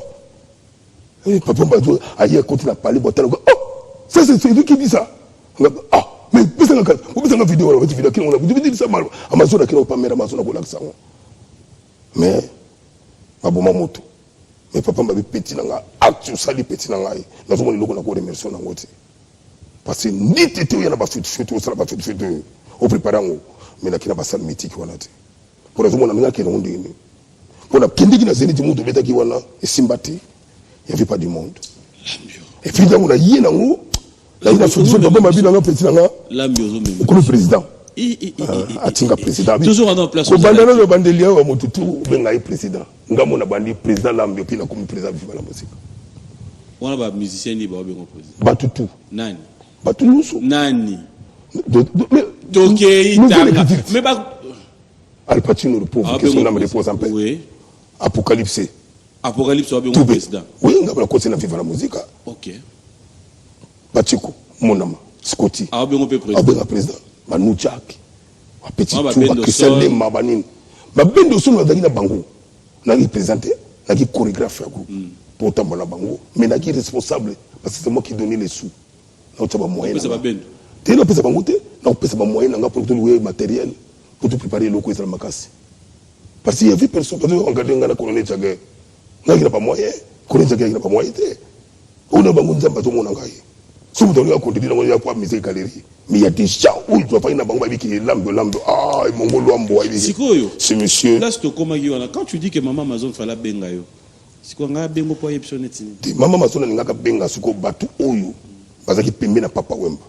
Et Papa Mba ailleurs quand il a parlé oh ça c'est lui qui dit ça ah mais bisa nga vidéo la vidéo qui on a dit ça mal Amazon qui n'a pas Mère Amazon ko laksa mais baboma moto mais Papa Mba petit na nga actu sali petit na ngai na zo moni loko na ko remercier na ngoti parce que ni tete ya na ba futu sala ba futu au préparango mais na kina ba sal mythique wana te pour zo mona nga ke no ndini pour na kindiki na Zénith mutu beta ki wana esimbati. Il n'y avait pas du monde. Et puis, on a dit, la solution de Papa Mabina, petit le président. Atinga président. Toujours en place. Au bandana de Bandelia, on a tout président. On a bandi président Lambio, puis on a comme président Viva la musique. On a musicien ni ba bengo président. Batutu. Nani. Batulusu. Nani. Mais ba Al Pacino le pauvre que son âme repose en paix. Oui. Apocalypse. Apocalypse ba bengo président. Oui, on va continuer à vivre la musique. OK. Bachiko, mon âme, Scotty. Ah bengo président. Ah bengo président. Manu Jack. Petit Ah, tout Christian Lemba Banine. Ba bendo son na dali na bango. Na représenté, na qui chorégraphe groupe. Pour tambour na bango, mais na qui responsable parce que c'est moi qui donnais les sous. Na otaba moyen. C'est pas bendo. T'es na pesa bango te, na pesa ba moyen na pour tout louer matériel pour te préparer le coup de la makasi. Parce qu'il y avait personne parce que regarder ngana colonel Tchagé. Na qui n'a pas moyen, colonel Tchagé n'a pas moyen te. On a bango nzamba to mona ngai. Si vous donnez à continuer dans la quoi musique galerie. Mais il y a des gens où il doit pas y avoir qui est lambe. Ah, il m'a dit. C'est monsieur. Là, c'est comment quand tu dis que maman Amazon fallait benga yo. C'est quoi nga bengo pour epsonner tini. Maman Amazon nga benga suko batu oyo. Parce qu'il pembe na papa Wemba.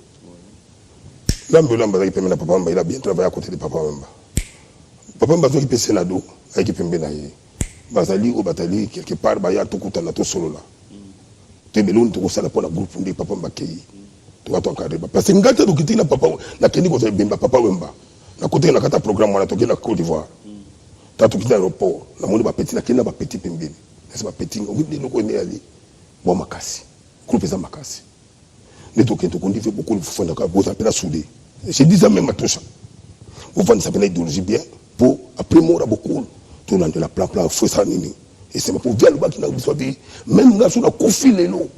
Lambe parce qu'il pembe na papa Wemba, il a bien travaillé à côté de papa Wemba. Papa Wemba qui peut sénado, avec pembe na ye. Bazali au batali quelque part ba ya to kutana to solo là. Tebelon to sala pour la groupe de papa Wemba kei. Parce que ngata do kitina papa na kendi ko bemba papa Wemba na côté na kata programme na toki na Côte d'Ivoire ta to kitina aéroport na moni ba petit na kenda ba petit pembeni c'est ba petit ngombi no ko ne ali bon makasi groupe za makasi ne to kento kondi fait beaucoup de fond ka boza pela soudé j'ai dit ça même à tout ça vous faites ça pela idéologie bien pour après mort beaucoup tout dans de la plan faut ça nini et c'est pour dire le bas qui na besoin de même là sur la confiner l'eau.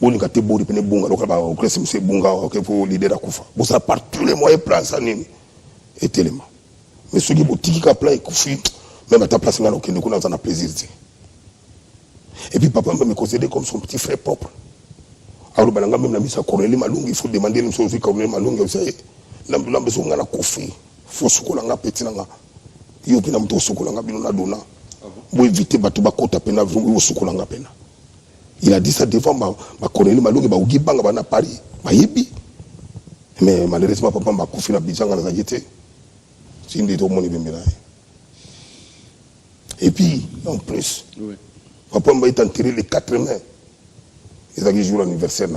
On a été beau, on bunga, on a été bunga, on l'idée d'akufa. Bon, ça part tous les moyens plans, ça n'est et tellement. Mais ceux qui ont tiki kapla et koufi, même à ta place, on a plaisir. Et puis papa me considère comme son petit frère propre. Alors, même la mise à Cornelie Malung, il faut demander une chose, Cornelie Malung, vous savez, l'ambiance on a la koufi, il faut soukoulanga petit nanga. Il y a un peu soukoulanga binona dona. Pour éviter Batouba Kota Pena, vous soukoulanga pena. Il a dit ça devant ma Cornelie Malung, ma Ougibanga, ma Paris, ma Yebi. Mais malheureusement, papa m'a confié à Bidjanga dans la gaieté. C'est une des deux monnaies. Et puis, en plus, papa m'a été enterré les 4 mai. Ils ont joué l'anniversaire.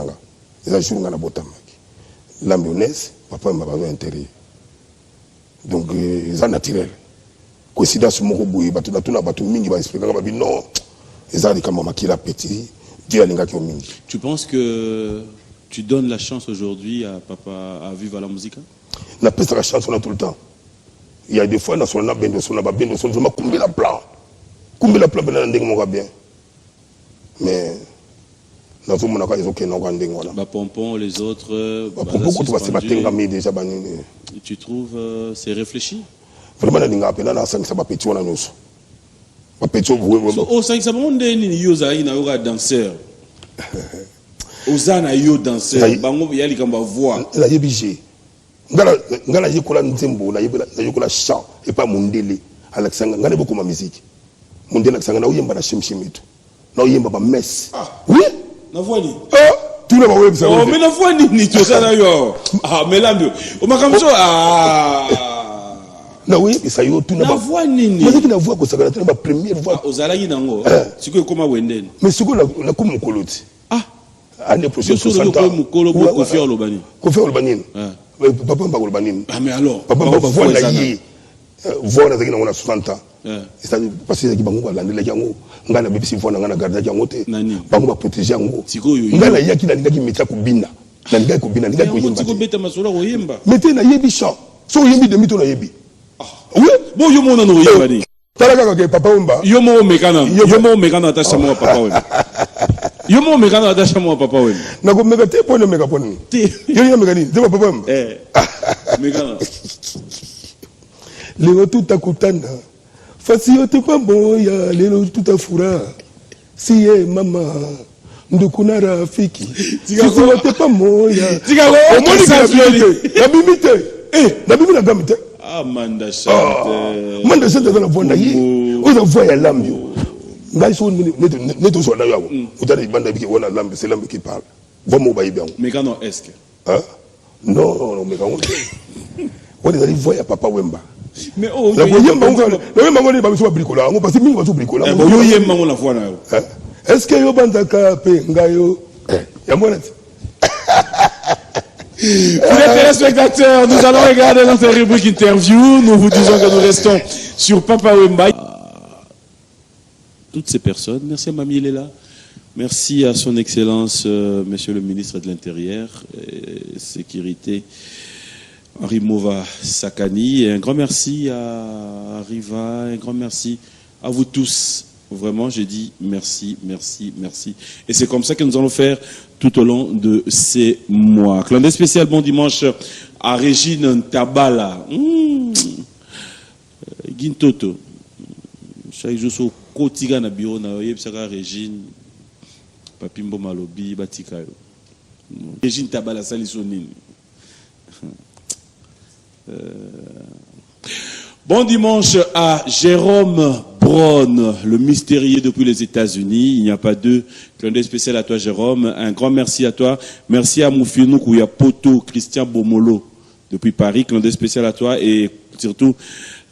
Ils ont joué à la Botamaki. L'ambionnaise, papa m'a pas enterré. Donc, ils sont naturels. Coïncidence, mon robot, il va expliquer non, ils ont dit qu'il a petit. Tu penses que tu donnes la chance aujourd'hui à papa à vivre à la musique? On a la chance tout le temps. Il y a des fois, on a bien combien la plan. Combien la plan, bien. Mais, dans tout le monde, ils ont Pompon, les autres. Tu trouves c'est réfléchi? Vraiment, on a appelé à 5 petit on a nous. Au 5 secondes, il y a un danseur. Ozana yo danseur. Bango yali kamba voix. La yebije. Ngala yekola nzembo, la yekola chant et pas mondele. Alexandre, ngala beaucoup ma musique. Mondele Alexandre na oyemba na shimshimitu. Na oyemba ba mess. Oui? Na voix ni. Tout le monde ça. Oh mais na voix ni to sana yo. Ah melambio. O makamso na oui, ça yo tout na voix nini. Mais na voix ko sakala tena ba première voix. Ozala yi nango. Siko koma wendeni. Mais siko na comme koloti. Année prochaine 60 ans. Kofi Olobani. Kofi Olobani. Papa m'a Olobani. Ah mais alors. Papa m'a voix na yi. Voix na zaki na 60 ans. C'est-à-dire parce que zaki bango ba landela yango. Ngana bibisi voix na ngana garda yango te. Bango ba protéger yango. Ngana yaki na ngaki metia kubina. Na ngaki kubina, ngaki kuyimba. Siko beta masura oyemba. Mete na yebi chant. So yembi demi to na yebi. Oui. Bon yo mona no oyemba ni. Talaka ke papa Wemba. Yo mo mekana atasha mo papa Wemba. Yo mo mekana atasha mo papa Wemba. Na ko meka te pone meka pone. Yo ni meka ni, de papa Wemba. Mekana. Leo tutakutana. Fasi yote pamoja, leo tutafura. Siye mama. Ndukuna rafiki. Sisi wote pamoja. Tikako. Omoni na bimite. Na bimite na gamite. Ah, Manda Chante. Manda Chante dans la voix naïe. On a voix à l'ambio. Ngaïso, n'est au soir d'ailleurs. Vous avez demandé qui on a l'ambio, c'est l'ambio qui parle. Vraiment, bah, bien. Mais quand on est-ce que. Non, mais quand on est allé voir à Papa Wemba. Mais oh, la Wemba, on va bricoler. On passe 1000 bricoler. Bon, yo yemba on la voix là. Est-ce que yo banzaka pe ngayo yamonati? Pour les téléspectateurs, nous allons regarder notre rubrique interview. Nous vous disons que nous restons sur Papa Wemba. Toutes ces personnes, merci à Mamie Léla, merci à son excellence, monsieur le ministre de l'Intérieur et Sécurité, Henri Mova Sakani, et un grand merci à Riva, un grand merci à vous tous. Vraiment, j'ai dit merci, merci, merci. Et c'est comme ça que nous allons faire tout au long de ces mois. Clin d'œil spécial, bon dimanche à Régine Tabala. Gintoto. Chaque jour, sur Kotiga na bureau, na yebsaka Régine, Papimbo Malobi, Batikayo. Régine Tabala, Salisonine. Bon dimanche à Jérôme Braun, le mystérieux depuis les États-Unis. Il n'y a pas deux. Clin d'œil spécial à toi, Jérôme. Un grand merci à toi. Merci à Moufinou Kouya Poto, Christian Bomolo depuis Paris. Clin d'œil spécial à toi et surtout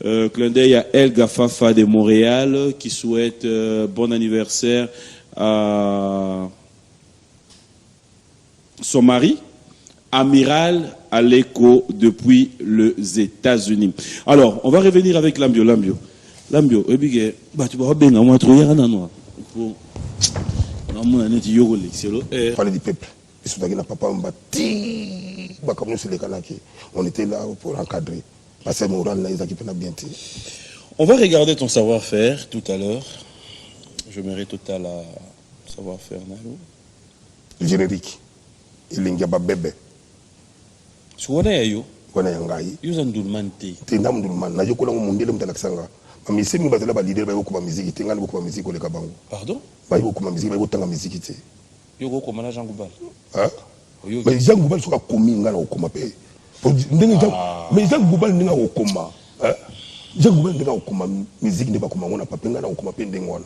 clin d'œil à El Gafafa de Montréal qui souhaite bon anniversaire à son mari, Amiral Aleko depuis les États-Unis. Alors, on va revenir avec Lambio. Lambio, tu vas bien, on va trouver un an. Parler du peuple. On était là pour encadrer. On va regarder ton savoir-faire tout à l'heure. Je mérite total à savoir-faire. Le générique. Il y a un bébé. Yo Kona yangai. Yuza ndulmante. Tenda ndulman. Na yokola mundele mtalakisanga. Mami semi bazala ba leader ba yokuma musique tengana bokuma musique ole kabango. Pardon? Ba yokuma musique ba yotanga musique te. Yoko komana Jean Goubal. Ah? Mais Jean Goubal soka komi ngana okoma pe. Ndenge Jean mais Jean Goubal ndinga okoma. Ah? Jean Goubal ndinga okoma musique ndeba koma ngona pape ngana okoma pe ndengwana.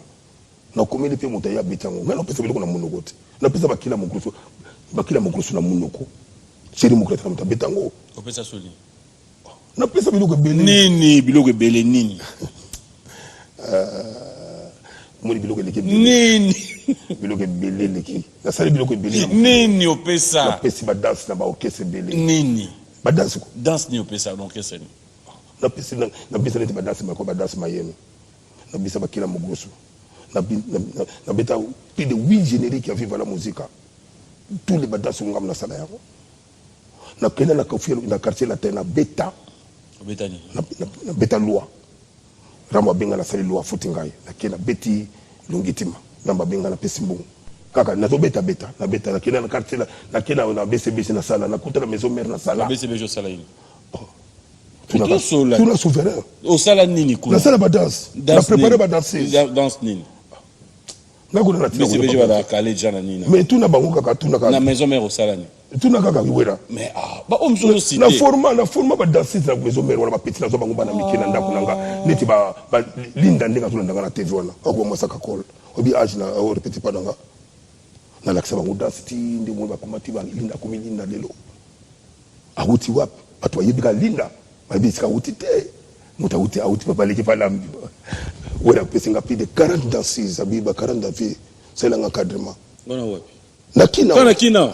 Na komeli pe mutaya bitango. Ngana pesa biloko na munoko te. Na pesa bakila mokruso. Bakila mokruso na munoko. Chéri Moukreta na betango. Opesa soli. Na pesa biloko belé. Nini biloko belé nini. Moni biloko leki. Nini. Biloko belé leki. Na sali biloko belé. Nini opesa. Na pesi ba danse na ba orchestre belé. Nini. Ba danse ko. Danse ni opesa donc orchestre ni. Na pesi na pesi ba danse ma ko ba danse mayemi. Na bisa ba kila mogroso. Na beta plus de 8 génériques qui vivent la musique. Tous les badanses sont ngam na sala yako. Na kena na kofia na quartier latin na beta betani na beta loi ramba benga na sali loi futingai na kena beti lungitima ramba benga na pesimbu kaka na to beta na beta na kena na quartier na kena na BCB na sala na kuta na maison mère na sala BCB jo sala ini tout na souverain au sala nini kuna na sala ba danse na préparer ba danse nini na kuna na tina BCB jo ba kale jana nini mais tout na bango kaka tout na maison mère au sala ni tout na kaka wera mais ba omso cité na forma ba danse na maison mère wala ba petit na zo bango bana mikena ndako nanga neti ba linda ndinga tuna ndanga na TV wana ako mosaka call obi age na o répéter pas nanga na laksa bango danse ti ndi mo ba komati ba linda ko linda lelo awuti wap atwa yebika linda ba bisika wuti te muta wuti awuti papa leki pa lambi wera pesinga plus de 40 danses abiba 40 danses c'est l'encadrement ngona wapi na kina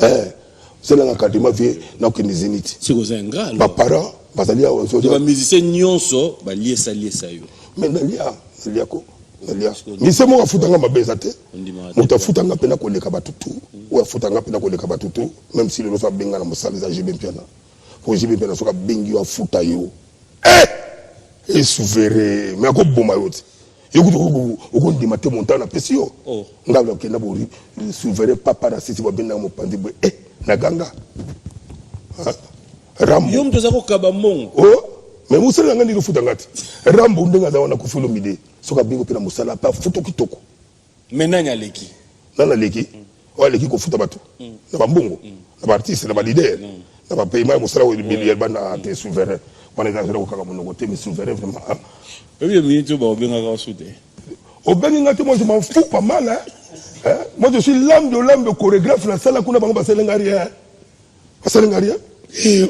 c'est l'encadrement vie na ko zeniti c'est aux ingrat ba parents bazali a ozo ba musicien nyonso ba liesa yo mais nalia ko nalia mise mo afutanga mabeza te muta futanga pena ko leka batutu ou afutanga pena ko leka batutu même si le so benga na musaliza jibe piana pour jibe piana so ka bengi wa futa yo et souverain mais ko boma yote yokuto okondima te montana pesi yo ngalo kenda bo souverain papa na sisi bo benga mo pandi bo na ganga rambo yom toza ko kaba mongo mais musala ngani ko futa ngati rambo ndenga za wana ku filo mide soka bingo pina musala pa futo kitoko menanya leki nana leki wale ki ko futa batu na bambongo na ba artiste na ba leader na ba payema musala wo milliard bana te souverain wana za ko kaka mongo te mais souverain vraiment bien minute ba obenga ka soute obenga ngati moi je m'en fous pas mal moi je suis l'âme de chorégraphe na sala kuna bango baselenga rien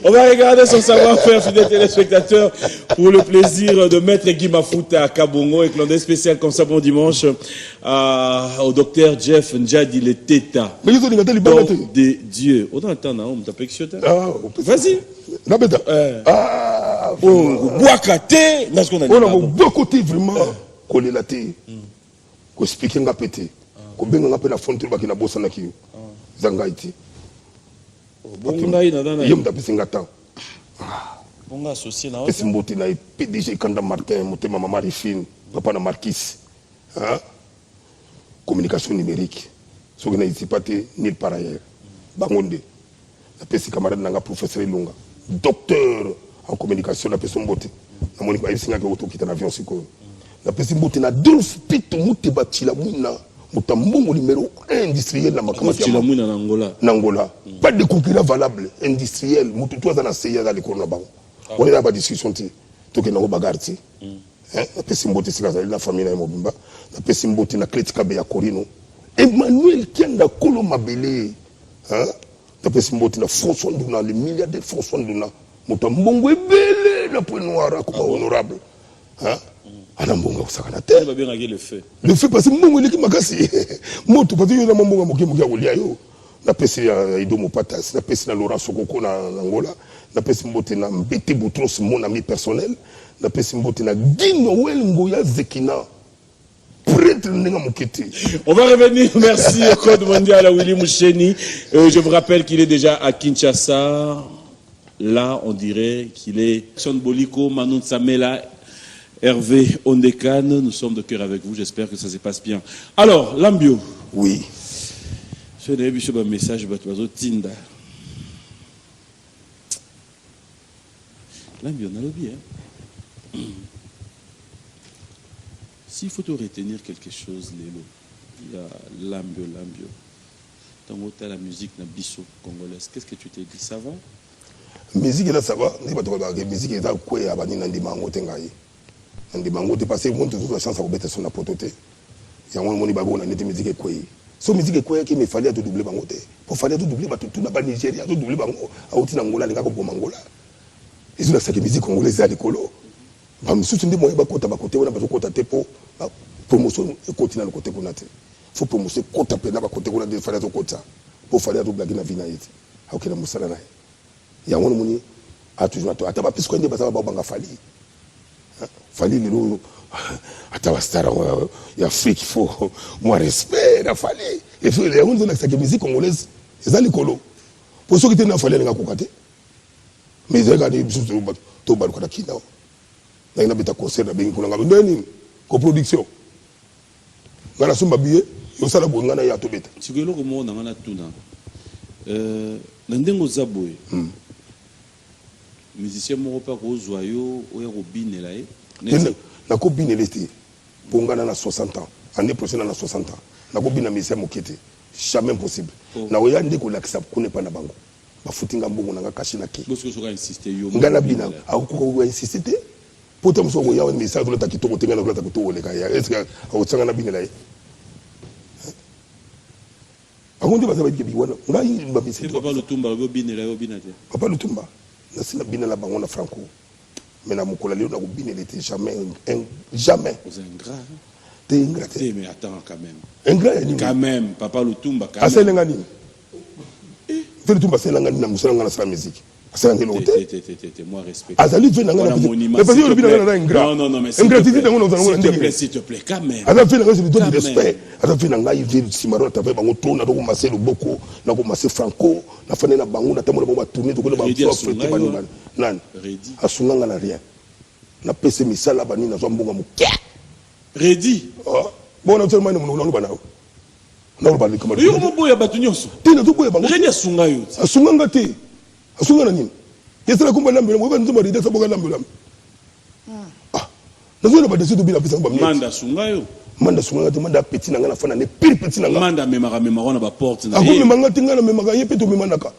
On va regarder son savoir-faire, fidèles téléspectateurs, pour le plaisir de Maître Guy Mafuta à Kabongo, et clandestin spécial comme ça bon dimanche au docteur Jeff Ndjadi le Teta. Mais ils ont dit des dieux. On entend, on t'a pas que vas-y. Ah, Boakate, on a beaucoup côté vraiment collé la tête. Ko expliquer nga pété. Ko benga nga pe na fonture ba kina bossa na kiyo. Zangaiti. Bonga ina dana. Yem da bisinga tan. Bonga associé na. Pesi mboti na PDG Kanda Martin, motema mama Rifine, papa na Marquis. Hein? Communication numérique. Ce qui n'a pas été nulle part ailleurs. Bangonde. La pesi camarade nanga professeur Lunga. Docteur en communication la pesi mbote. Na moni ba isinga ko to kita na avion siko. La pesi mbote na Dolph Pito muti batila muna. Mutambongo numéro 1 industriel na makamati ya muna na Angola. Na Angola. Pas de concurrent valable industriel. Mutu to za na seya za likolo na bango. On est là ba discussion ti. To ke na bagarti. La pesi mbote sika za la famille na Mobimba. La pesi mbote na critique be ya Corino. Emmanuel Kianda Kolo Mabele. Hein? La pesi mbote na François Nduna, le milliardaire François Nduna. Mutambongo ebele na point noir comme honorable. Hein? Anambonga kusakana te. Va bien régler le feu. Le feu parce que mbongo leki makasi. Moto parce que yo na mbonga moke olia yo. Na pesi ya Idomo Patas, na pesi na Laurent Sokoko na Angola, na pesi mbote na Mbete Boutros mon ami personnel, na pesi mbote na Guino Wel Ngoya Zekina. On va revenir, merci au Code mondial à Willy Moucheni. Je vous rappelle qu'il est déjà à Kinshasa. Là, on dirait qu'il est Son Boliko, Manon Samela, Hervé Ondekan. Nous sommes de cœur avec vous. J'espère que ça se passe bien. Alors, Lambio. Oui. Je vais vous un message de Tinda. Lambio, on a le bien. S'il faut te retenir quelque chose, Lélo, il y a Lambio. Tant que la musique na biso congolaise, qu'est-ce que tu t'es dit? Ça va? Musique là, ça va. La musique est là, quoi, à Bani Nandimango Tengaï. Nandimango, tu passes, on te trouve la chance à remettre son apototé. Il y a un moment où on a été musique quoi. So musique est quoi qui me fallait tout doubler Bangote. Pour fallait tout doubler, tout n'a pas Nigeria, tout doubler Bango, à Outinangola, les gars comme Angola. Ils ont la musique congolaise à l'écolo. Si tu dis que tu as côté, on a besoin de pour promotion et continuer le côté pour il faut promouvoir côté côté on a des faire côté pour faire tout blague na vie na yiti akela musala na ya wona muni a toujours to ataba pisco ndi basaba banga fali lelo ataba star ya Afrique il faut moi respect na fali et puis les on donne la musique congolaise c'est likolo pour ceux qui étaient na fali nga kokate mais ils regardent to baluka kina na ina beta concert na bengi kulanga ndeni coproduction ngana sumba biye yo sala bongana ya to beta sikelo ko mona ngana tuna na ndengo zaboye musicien moko pa ko zoyo o ya ko binela na ko binela te bongana na 60 ans année prochaine na 60 ans na ko bina musicien mokete jamais impossible na oya ndeko lakisa ko ne pa na bango ba futinga mbongo na kashi na ki parce que so ka insister yo ngana bina ko insister te poto msongo yawe message tuleta kitoko tengana kuleta kitoko le kaya est-ce que autsanga na binela akondi baza ba kibi wana ngai ba bisi papa Lutumba go binela yo binate papa Lutumba na sina binela bango na franco mais na mukola leo na ko binela te jamais jamais c'est ingrat te ingrat mais attends quand même ingrat quand même papa Lutumba quand même aselenga nini Lutumba aselenga nini na musala na sa musique. Moi respecte. Azali fait nanga mais parce que le bina na ingrat. Non mais s'il te plaît quand même. Azali fait nanga c'est du respect. Azali fait nanga il veut simaro ta fait bango to na ko masser le boko na ko masser franco na fane na bango na tamola ba tourner to ko ba frete banimana. Nan. Asunanga na rien. Na pese misala bani na zambonga muke. Ready. Bon na tellement no bana. Na ba comme. Yo mo boya batunyoso. Tina to boya bango. Ready asunga yo. Asunganga te. Asungana nini? Yesala kumba lambe mo bantu bari desa boga lambe lambe. Nazo ba desi to bila pesa ba manda sungayo. Manda sunga te manda petit nanga na fana ne pire petit nanga. Manda memaka na ba porte na. Ako memanga tinga na memaka yepe to memandaka.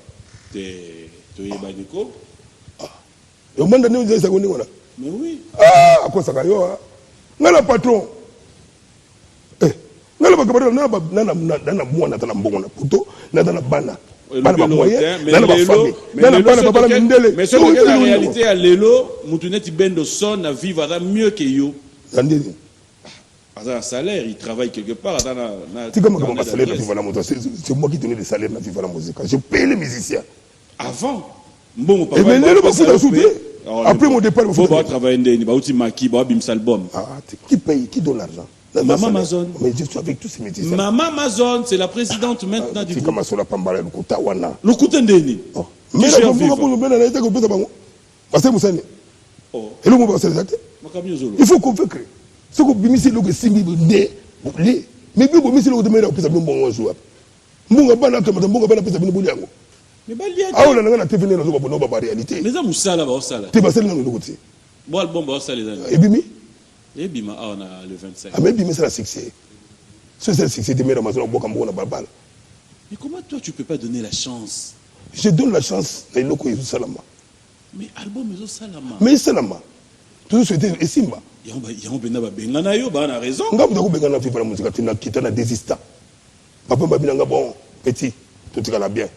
To yeba diko. Yo manda ne nzesa ko ndingona. Mais oui. Akosaka yo. Ngala patron. Ngala ba kabara na mwana tana mbongo na poto na tana bana. bana ba moyen mais na ba famille na bana ba bana mindele mais c'est que la réalité à lelo mutuneti bendo son à vivre mieux que yo ndeni un salaire il travaille quelque part c'est comme un salaire na vivre la musique c'est moi qui donne le salaire na vivre la musique je paye les musiciens avant bon et maintenant ba faut souder après mon départ il faut travailler ndeni ba uti maki ba bim album qui paye qui donne l'argent Maman Amazon. Mais je suis avec tous ces métiers. Maman Amazon, c'est la présidente maintenant du groupe. C'est comme ça, la Pambala, le Koutawana. Le Koutendeni. Mais là, on va vous bien aller avec vous. Parce que vous savez. Et le mot va se réaliser. Il faut convaincre. Ce que vous avez mis, c'est le signe de nez. Mais vous avez mis le de au plus bon jour. Munga bana to munga bana pesa bini buliango. Mais balia. Ah on a TV na zo ba ba réalité. Mais ça musala ba osala. Te basel na ngolo côté. Bon album ba osala les amis. Et bimi Et bima, on a le 25. Ah, mais bimi, c'est la succès. C'est le succès de Amazon, Barbal. Mais comment toi, tu ne peux pas donner la chance? Je donne la chance à Iloko et Salama. Mais album est Salama. Mais Salama. Tout ce et Simba. Il y a un raison. On a fait la musique, qui t'a désisté. Papa Babinanga, bon, petit, tout est bien.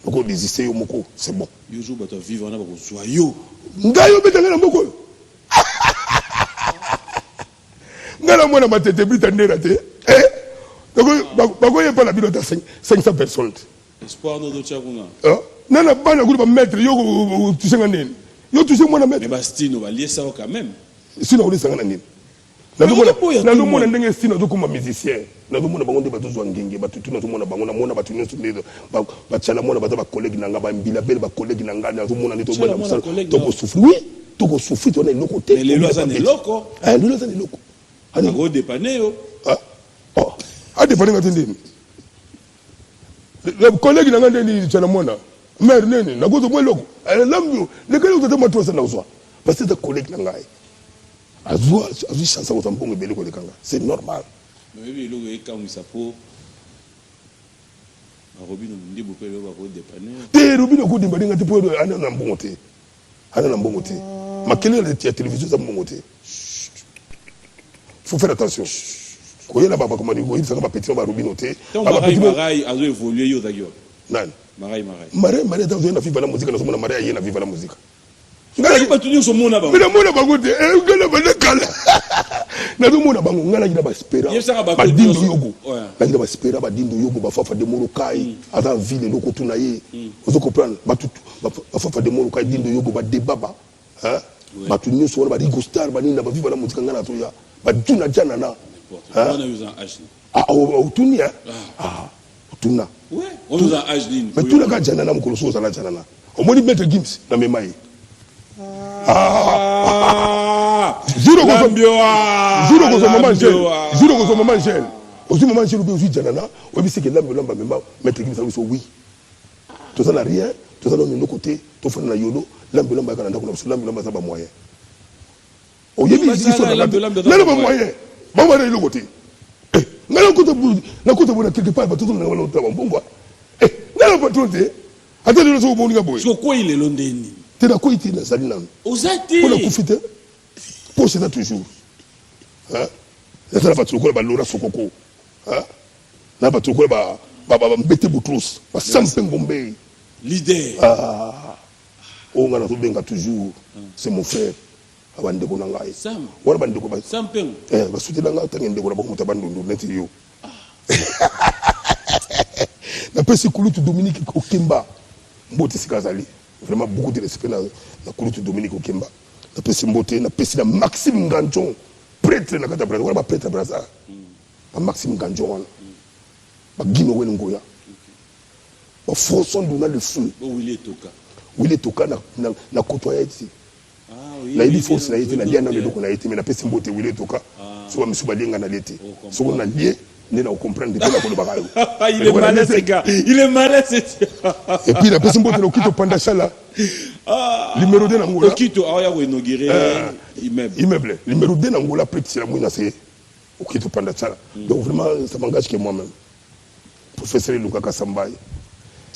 Donc on désisté, c'est bon. Yo jour, tu vas vivre, on a besoin de yo. Ngayo, mais beaucoup. Ngala mwana matete bita ndera te donc bagoye pas la bilan de 500 personnes espoir no do chakuna nana bana groupe maître yo toucher ngane yo toucher mwana maître mais bastino ba lier ça quand même sinon on est sangana nini na do mona ndenge sino do kuma musicien na do mona bango nde bato zwa ngenge bato tuna to mona bango na mona bato nyonso nde ba tchala mona bato ba collègue nanga ba mbila bel ba collègue nanga na zo mona nito mona to ko souffrir oui to ko souffrir to na loko te mais les lois ça ne loko les lois ça ne loko ana go dépanner yo a dépanner ngatendeni le collègue nanga ndeni tchala mona mère nene na go zo mweloko lambio le kale utate matwa sana uzwa parce que collègue nanga azwa chance au tambongo bele ko lekanga c'est normal. Mais oui, le gars quand il s'appelle Robino ndibu pe lo ba ko dépanner te Robino ko dimba dinga te po ana na mbongo te makele la télévision ça mbongo te faut faire attention ko yela baba comme ni ko il sanga petit ba Robino te baba petit marai azo évoluer yo dagio nan marai dans une vive la musique na somona marai yena vive la musique ngala ba tuni so mona ba mina mona bango te ngala ba lekala na do mona bango ngala ina ba espera ba dindo yogo na ina ba espera ba dindo yogo ba fafa de morokai ata ville loko tuna ye ozo comprendre ba tout ba fafa de morokai dindo yogo ba debaba hein ba tuni so ba rigo star ba nina ba vive la musique ngala to ya ba tuna jana na on a usé un H au tuni tuna ouais on nous a H din mais tuna ka jana na mukolo so sala jana na o moni mettre gims na memai Zero ko maman gel. Aussi maman gel aussi janana. On dit que l'âme lamba même mettre qui ça oui. Tout ça n'a rien, tout ça dans le côté, tout fait na yolo, l'âme lamba kana ndako na l'âme lamba ça ba moyen. O yebi ils sont là. Là ba moyen. Ba moyen le côté. Ngala côté na quelque part ba tout na wala taba mbongwa. Ngala ba tout te. Ata le so bolinga boy. So quoi il est londeni. Tu as quoi été dans sa ligne? Osati. Pour la profiter. Pour c'est ça toujours. Hein? La voiture quoi ba lora sokoko. Hein? La voiture quoi ba mbete boutros. Ba sampengombe. Leader. On a tout benga toujours. C'est mon frère. Abande ko nanga. Sam. Wala bande ko ba. Sampeng. Ba suti nanga tangende ko ba ko mutabando neti yo. Na pesi kulutu Dominique Okemba. Mbote sikazali. Vraiment beaucoup de respect na Kulutu Dominique Okemba. Na pesi mbote na pesi na Maxime Nganjon prêtre na kata brasa wala ba prêtre brasa. Ba Maxime Nganjon wana. Ba Gino Wele Ngoya. Ba François Nduna le fou. Willy Toka na côtoyer ici. Na ili force na yete na liana le doko na yete mais na pesi mbote Willy Toka. So ba misuba lenga na lete. So na lié ne na comprendre depuis la ko ba kayo. Il est malin ce gars. Il est malin ce gars. Et puis la personne bote le Okito Pandachala. Numéro 2 Angola. Okito aya ko inaugurer immeuble. Numéro 2 Angola près c'est la mouina c'est Okito Pandachala. Donc vraiment ça m'engage que moi-même. Professeur Lukaka Sambai.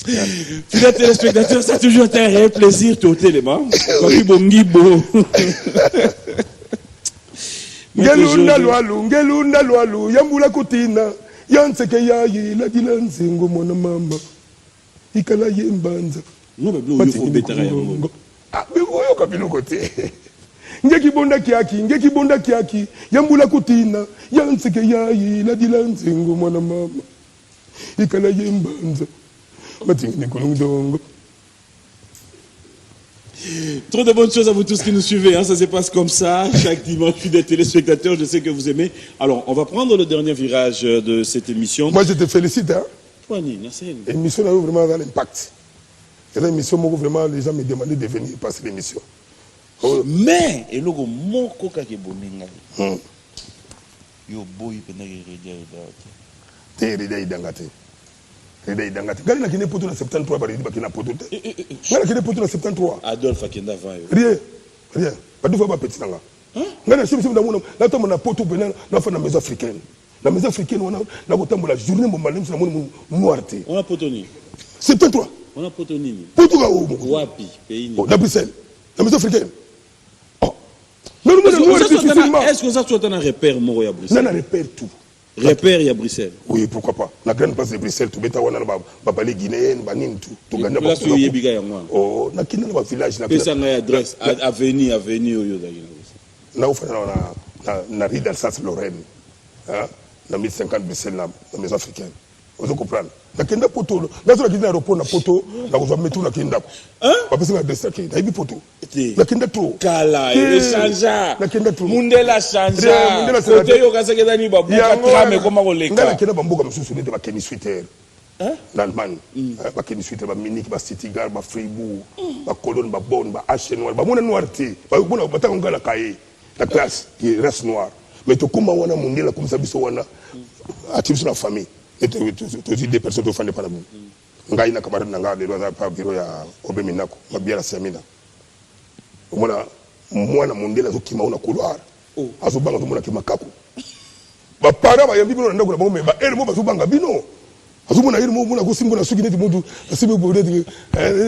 Fidèles téléspectateurs, ça a toujours été un réel plaisir de téléma. Ngelunda lwalu yambula kutina yanseke yayi la dilanzingo mona mama ikala yembanza. Non, mais il faut bétara. Ah, mais oyo kabino côté. Ngeki bonda kiaki, yambula kutina, yansike yayi, la dilanzingo mwana mama. Ikala yembanza. Matingi kulungdongo. Trop de bonnes choses à vous tous qui nous suivez. Hein. Ça se passe comme ça, chaque dimanche, fidèles téléspectateurs. Je sais que vous aimez. Alors, on va prendre le dernier virage de cette émission. Moi, je te félicite. Hein. L'émission a eu vraiment un impact. C'est une émission où vraiment les gens me demandaient de venir passer l'émission. Mais, et logo moko kake bonenga. Yo boy penagi redia idate. Te redia idangate. Redia idangate. Gari na kine poto na 73 bari bakina poto te. Gari kine poto na 73. Adolphe akenda vayo. Rien. Pas deux fois ba petit nanga. Ngana chim ndamuna na tomo na poto bena na fa na maison africaine. La maison africaine on a na kotambo la journée mo malim na mo noirté. On a poto ni. 73. On a poto ni. Poto ga o. Wapi pays ni. Na Bruxelles. La maison africaine. Est-ce que ça soit un repère moro à Bruxelles? Non, repère tout. Repère à Bruxelles. Oui, pourquoi pas. La grande place de Bruxelles, tout bêta wana ba balé guinéen, ba nin tout. Tout ganda ba. Oh, na kina na village na. Pesa na adresse avenue oyo dagina. Na ufana na rue d'Alsace-Lorraine. Hein? Na 1050 Bruxelles na maison africaine. Vous comprenez? Na kenda poto, na so na kina aéroport na poto, na ko metu na kenda ko. Hein? Ba pesa na adresse ki, na ibi poto. Na kenda trop. Kala, chanja. Na kenda trop. Mundela chanja. Côté yo kasakeda ni ba buka trame koma ko leka. Ngala kenda bamboka msusu nete ba Kenny Sweeter. Hein? L'Allemagne. Ba Kenny Sweeter, ba Munich, ba Stuttgart, ba Fribourg, ba Cologne, ba Bonn, ba H noir, ba mona noirté. Ba bona ba ta ngala kaye. La classe qui reste noire. Mais to kuma wana mundela comme ça biso wana. Atibso la famille. Et tu des personnes qui font des panabou. Ngai na camarade nanga de loza pa biro ya obeminako mabiala semina. Mwana mwana mondela zo kima una couloir. Azo banga mwana kima kako. Ba para ba yambi bino ndako na bango me ba ele mo bazo banga bino. Azo mwana ele mo mwana ko simbo na suki neti mudu asibe bo de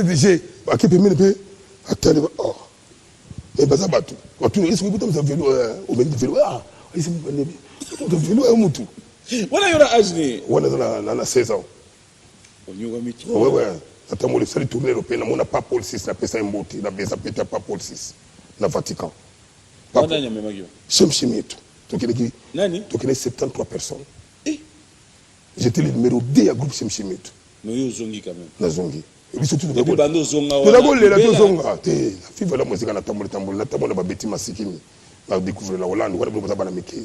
DJ ba kepe mine pe atale oh. Et baza batu. Watu isi ko butam za velo obeni velo ah. Isi mo bende. To velo e mutu. Wana yora ajni. Wana na 16 ans. Onyoga mitro. Ouais. Attends, le seul tournée européen, on n'a pas Paul VI, na pesa mboti, na besa peta pas Paul VI, na Vatican. Wana nyame magyo. Chimchimito. Tokele Nani? Tokele 73 personnes. J'étais le numéro 2 à groupe Chimchimito. Mais yo zongi quand même. Na zongi. Et puis surtout de bando zonga. De la gole la zonga. Te, la fibre la musique na tambour na tambour ba beti masikini. Na découvrir la Hollande, wala bo ba na meke.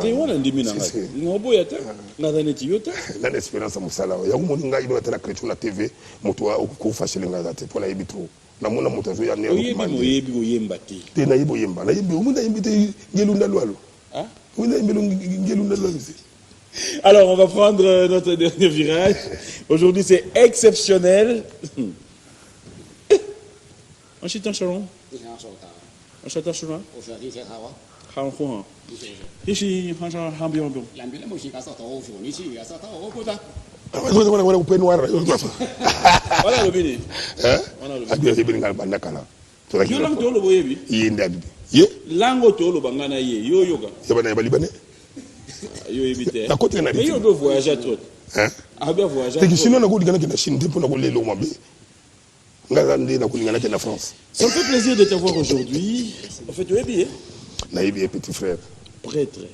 Te wana ndimi na ngai. Ngobo ya ta. Na dane tiyota. Na espérance musala. Ya umoni ngai no atela kretu na TV, moto wa ko fashele ngai te pona yebitro. Na mona moto zo ya ne ko yebi ko yemba te. Te na yebo yemba. Na yembe umunda yembite ngelunda lwalo. Hein? Umunda yembelo ngelunda lwalo. Alors, on va prendre notre dernier virage. Aujourd'hui, c'est exceptionnel. On chute un charon. On chute un charon. Ici, on chante un bien bon. Voilà le bini. Lango to lo bangana ye yo yoga. Yo éviter. Mais yo doit voyager trop. Hein? Ah bien voyager. Te Chine na go digana ke na Chine te pona go lelo mabe. Ngala ndi na ko lingana ke na France. Ça me fait plaisir de t'avoir aujourd'hui. En fait, tu es bien. Na yebi petit frère. Prêtre.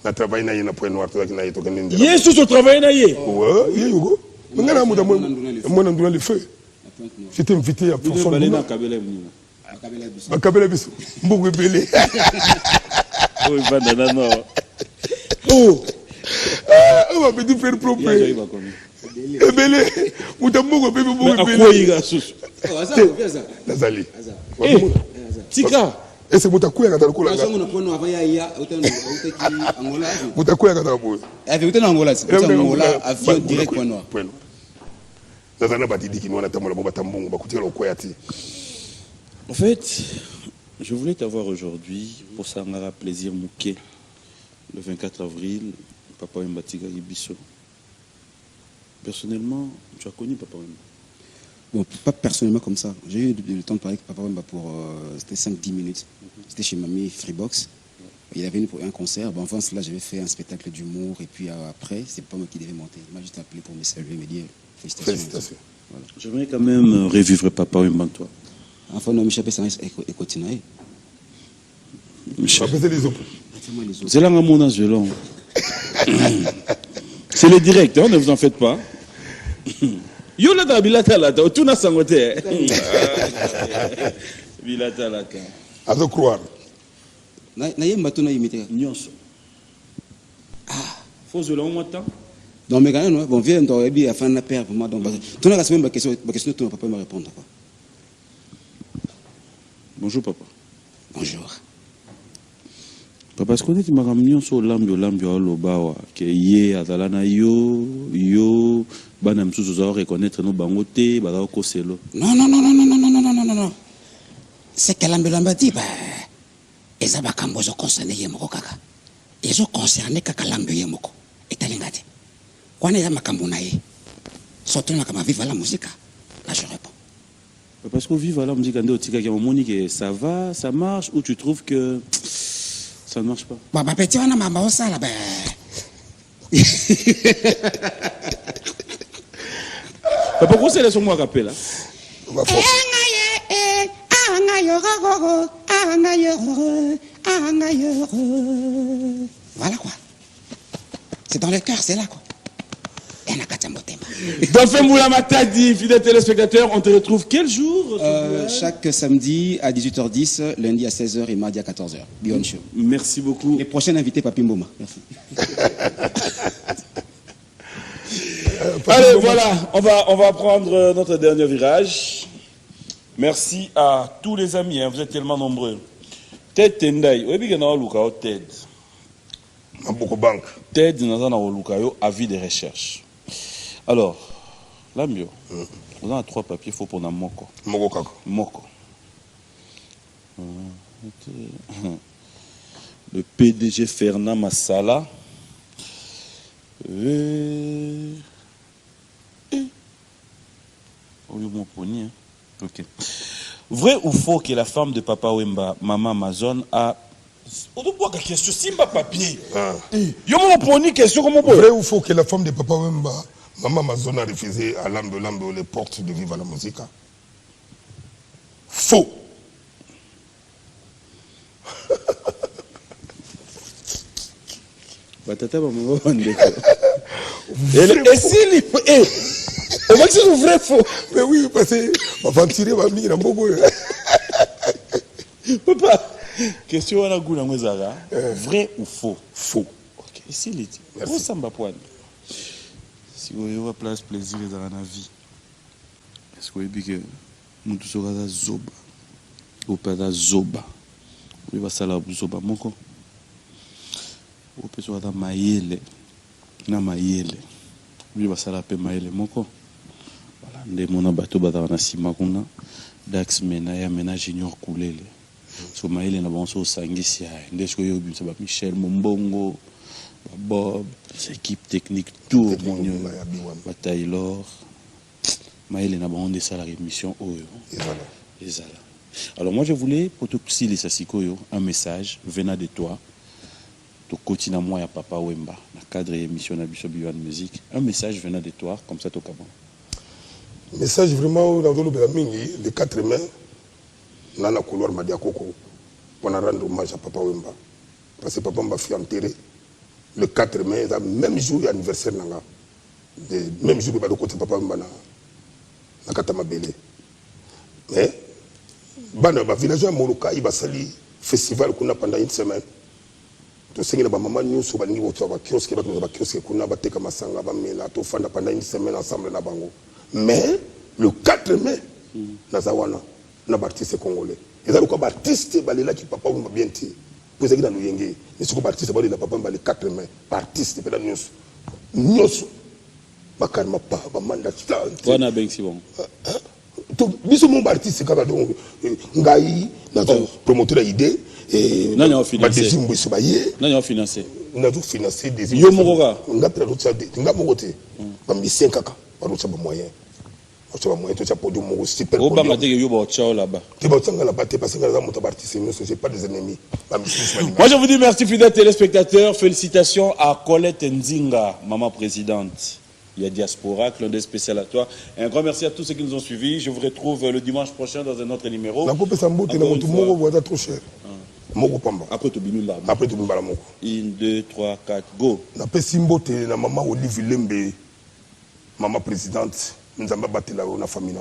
Na travail na yena point noir to na yeto ke ndi. Yesu so travail na ye. Ouais, ye yugo. Ngala mu da mo nduna le feu. J'étais invité à pour son nom. Kabela biso. Mbugu belé. Oh, banana non. Oh, on va petit frère propre. Belé, mutambugo bébé mbugu belé. Quoi il a sous? Nazali. Tika. Et c'est mutakuya katala kula. Mutakuya katala boy. Avec autant Angola, c'est Angola avion direct point noir. Nazana batidi ki nwana tamola boba tambungu bakutira okoyati. En fait, je voulais t'avoir aujourd'hui pour Sangara Plaisir Mouké, le 24 avril, Papa Wemba Tiga Ibiso. Personnellement, tu as connu Papa Wemba? Bon, pas personnellement comme ça. J'ai eu le temps de parler avec Papa Wemba pour c'était 5-10 minutes. C'était chez Mamie Freebox. Il est venu pour un concert. Bon, avant cela, j'avais fait un spectacle d'humour. Et puis après, c'est pas moi qui devais monter. Il m'a juste appelé pour me saluer, me dire félicitations. Voilà. J'aimerais quand même revivre Papa Wemba, toi. Enfin, non, Michel Pessan et continuer. C'est là mon violon. C'est le direct, hein, ne vous en faites pas. Yo la da bilata la ta, tout n'a sangote. Bilata la ta. À te croire. Naïe Matuna imité. Nyonso. Ah, faut violon moi temps. Donc, mais quand même, bon, viens, donc, et bien, à fin de la paire, pour moi, donc, tu n'as pas ma question, ton papa me répondre, quoi. Bonjour, papa. Bonjour. Papa, est-ce qu'on est magamnion sur l'ambio lobawa, que yé, azalana yo, banam sous reconnaître nos bangote, bagao selo. Non. C'est que l'ambulamba dit, bah, et ça va cambozo concerné yemoko kaka. Ils ont concerné kaka l'ambio yemoko. Et talingate. Quand il y a ma cambonaï, surtout dans vive la musique, là je réponds. Parce qu'on vive à la musique, ça va, ça marche, ou tu trouves que ça ne marche pas? Bah, petit, on a ma ça là, ben. Pourquoi c'est laissez-moi rappeler là? Voilà quoi. C'est dans le cœur, c'est là quoi. Dauphin Moula Matadi, fidèles téléspectateurs, on te retrouve quel jour? Chaque samedi à 18h10, lundi à 16h et mardi à 14h. Beyond Show. Merci beaucoup. Les prochains invités, Papi Mboma. Merci. Allez, voilà, on va prendre notre dernier virage. Merci à tous les amis, hein, vous êtes tellement nombreux. Ted Tendai, vous avez vu que Ted. Ted Nazana avis de recherche. Alors, Lambio, vous avez 3 papiers, il faut pour Moko. Moko. Le PDG Fernand Massala. Ok. Vrai ou faux que la femme de Papa Wemba, Maman Amazon, a. On doit voir question, Simba papier. Yo m'en poni question comment on Vrai ou faux que la femme de Papa Wemba, Maman Amazon, a refusé à Lambo les portes de Viva la Musique? Faux. Batata maman et si on va que c'est vrai faux. Mais oui, parce que ma femme tirée va venir dans Bobo. Papa, question à la goût dans vrai ou faux? Faux. Ok, ici il dit. Merci. Où ça m'a poigne? Si vous avez place plaisir dans la vie, est-ce que vous avez que nous tous sommes zoba ou pas zoba? Vous va ça la zoba moko. Vous pouvez soit maïele, na maïele. Vous va ça la paix maïele moko. Voilà, ndé mona bateau bata na sima kuna dax mena ya mena junior kulele. So maïele na banso sangisi ya. Ndé ce que yo bimsa ba Michel Mombongo, Bob, équipe technique tout mon ba Taylor. Maïele na banso de salarié mission oyo. Et voilà. Alors moi je voulais pour tout si les sasikoyo un message venant de toi. Tu continues moi à Papa Wemba, dans le cadre de l'émission de Beyond Musique, un message venant de toi, comme ça, au Gabon. Message vraiment, dans le 4 mai, dans la couloir Madia Koko, pour rendre hommage à Papa Wemba. Parce que Papa Wemba fut enterré le 4 mai, le même jour de l'anniversaire, le même jour de côté Papa Wemba, dans Katama Bélé. Mais, le village de Moluka, il va salir festival pendant une semaine. To sengela ba maman news so balingi botwa ba kiosk ba kiosk kuna ba teka masanga ba mela to fanda pendant une semaine ensemble na bango. Mais le 4 mai na zawana na artiste congolais. Ezalo ko artiste balela ki Papa Wemba bien ti. Vous avez dans le yenge. Mais ce ko artiste balela Papa Wemba le 4 mai. Artiste pendant news. News ba kalma pa ba manda chante. Wana bengi bon. To biso mon artiste kaka donc ngai na promoteur idée. Et non, non, financé. Non, non, financé. On a tout financé des Yo Moroga. On a pris l'autre, on a monté. On a mis 5 caca, par l'autre moyen. tu vas moyen, tu as podium, super Au podium. Bangladesh, il y a ciao là-bas. Tu vas là-bas, parce que là, mon tabartiste, c'est pas des ennemis. Moi, je vous dis merci, fidèles téléspectateurs. Félicitations à Colette Nzinga, maman présidente. Il y a Diaspora, clin d'œil spécial à toi. Et un grand merci à tous ceux qui nous ont suivis. Je vous retrouve le dimanche prochain dans un autre numéro. Trop cher. Après, tu bimba. Après, tu bimba. 1, 2, 3, 4, go. Na pesimbo te na maman Olive Lembe, maman présidente, nous avons battu la famille.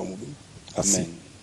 Amen.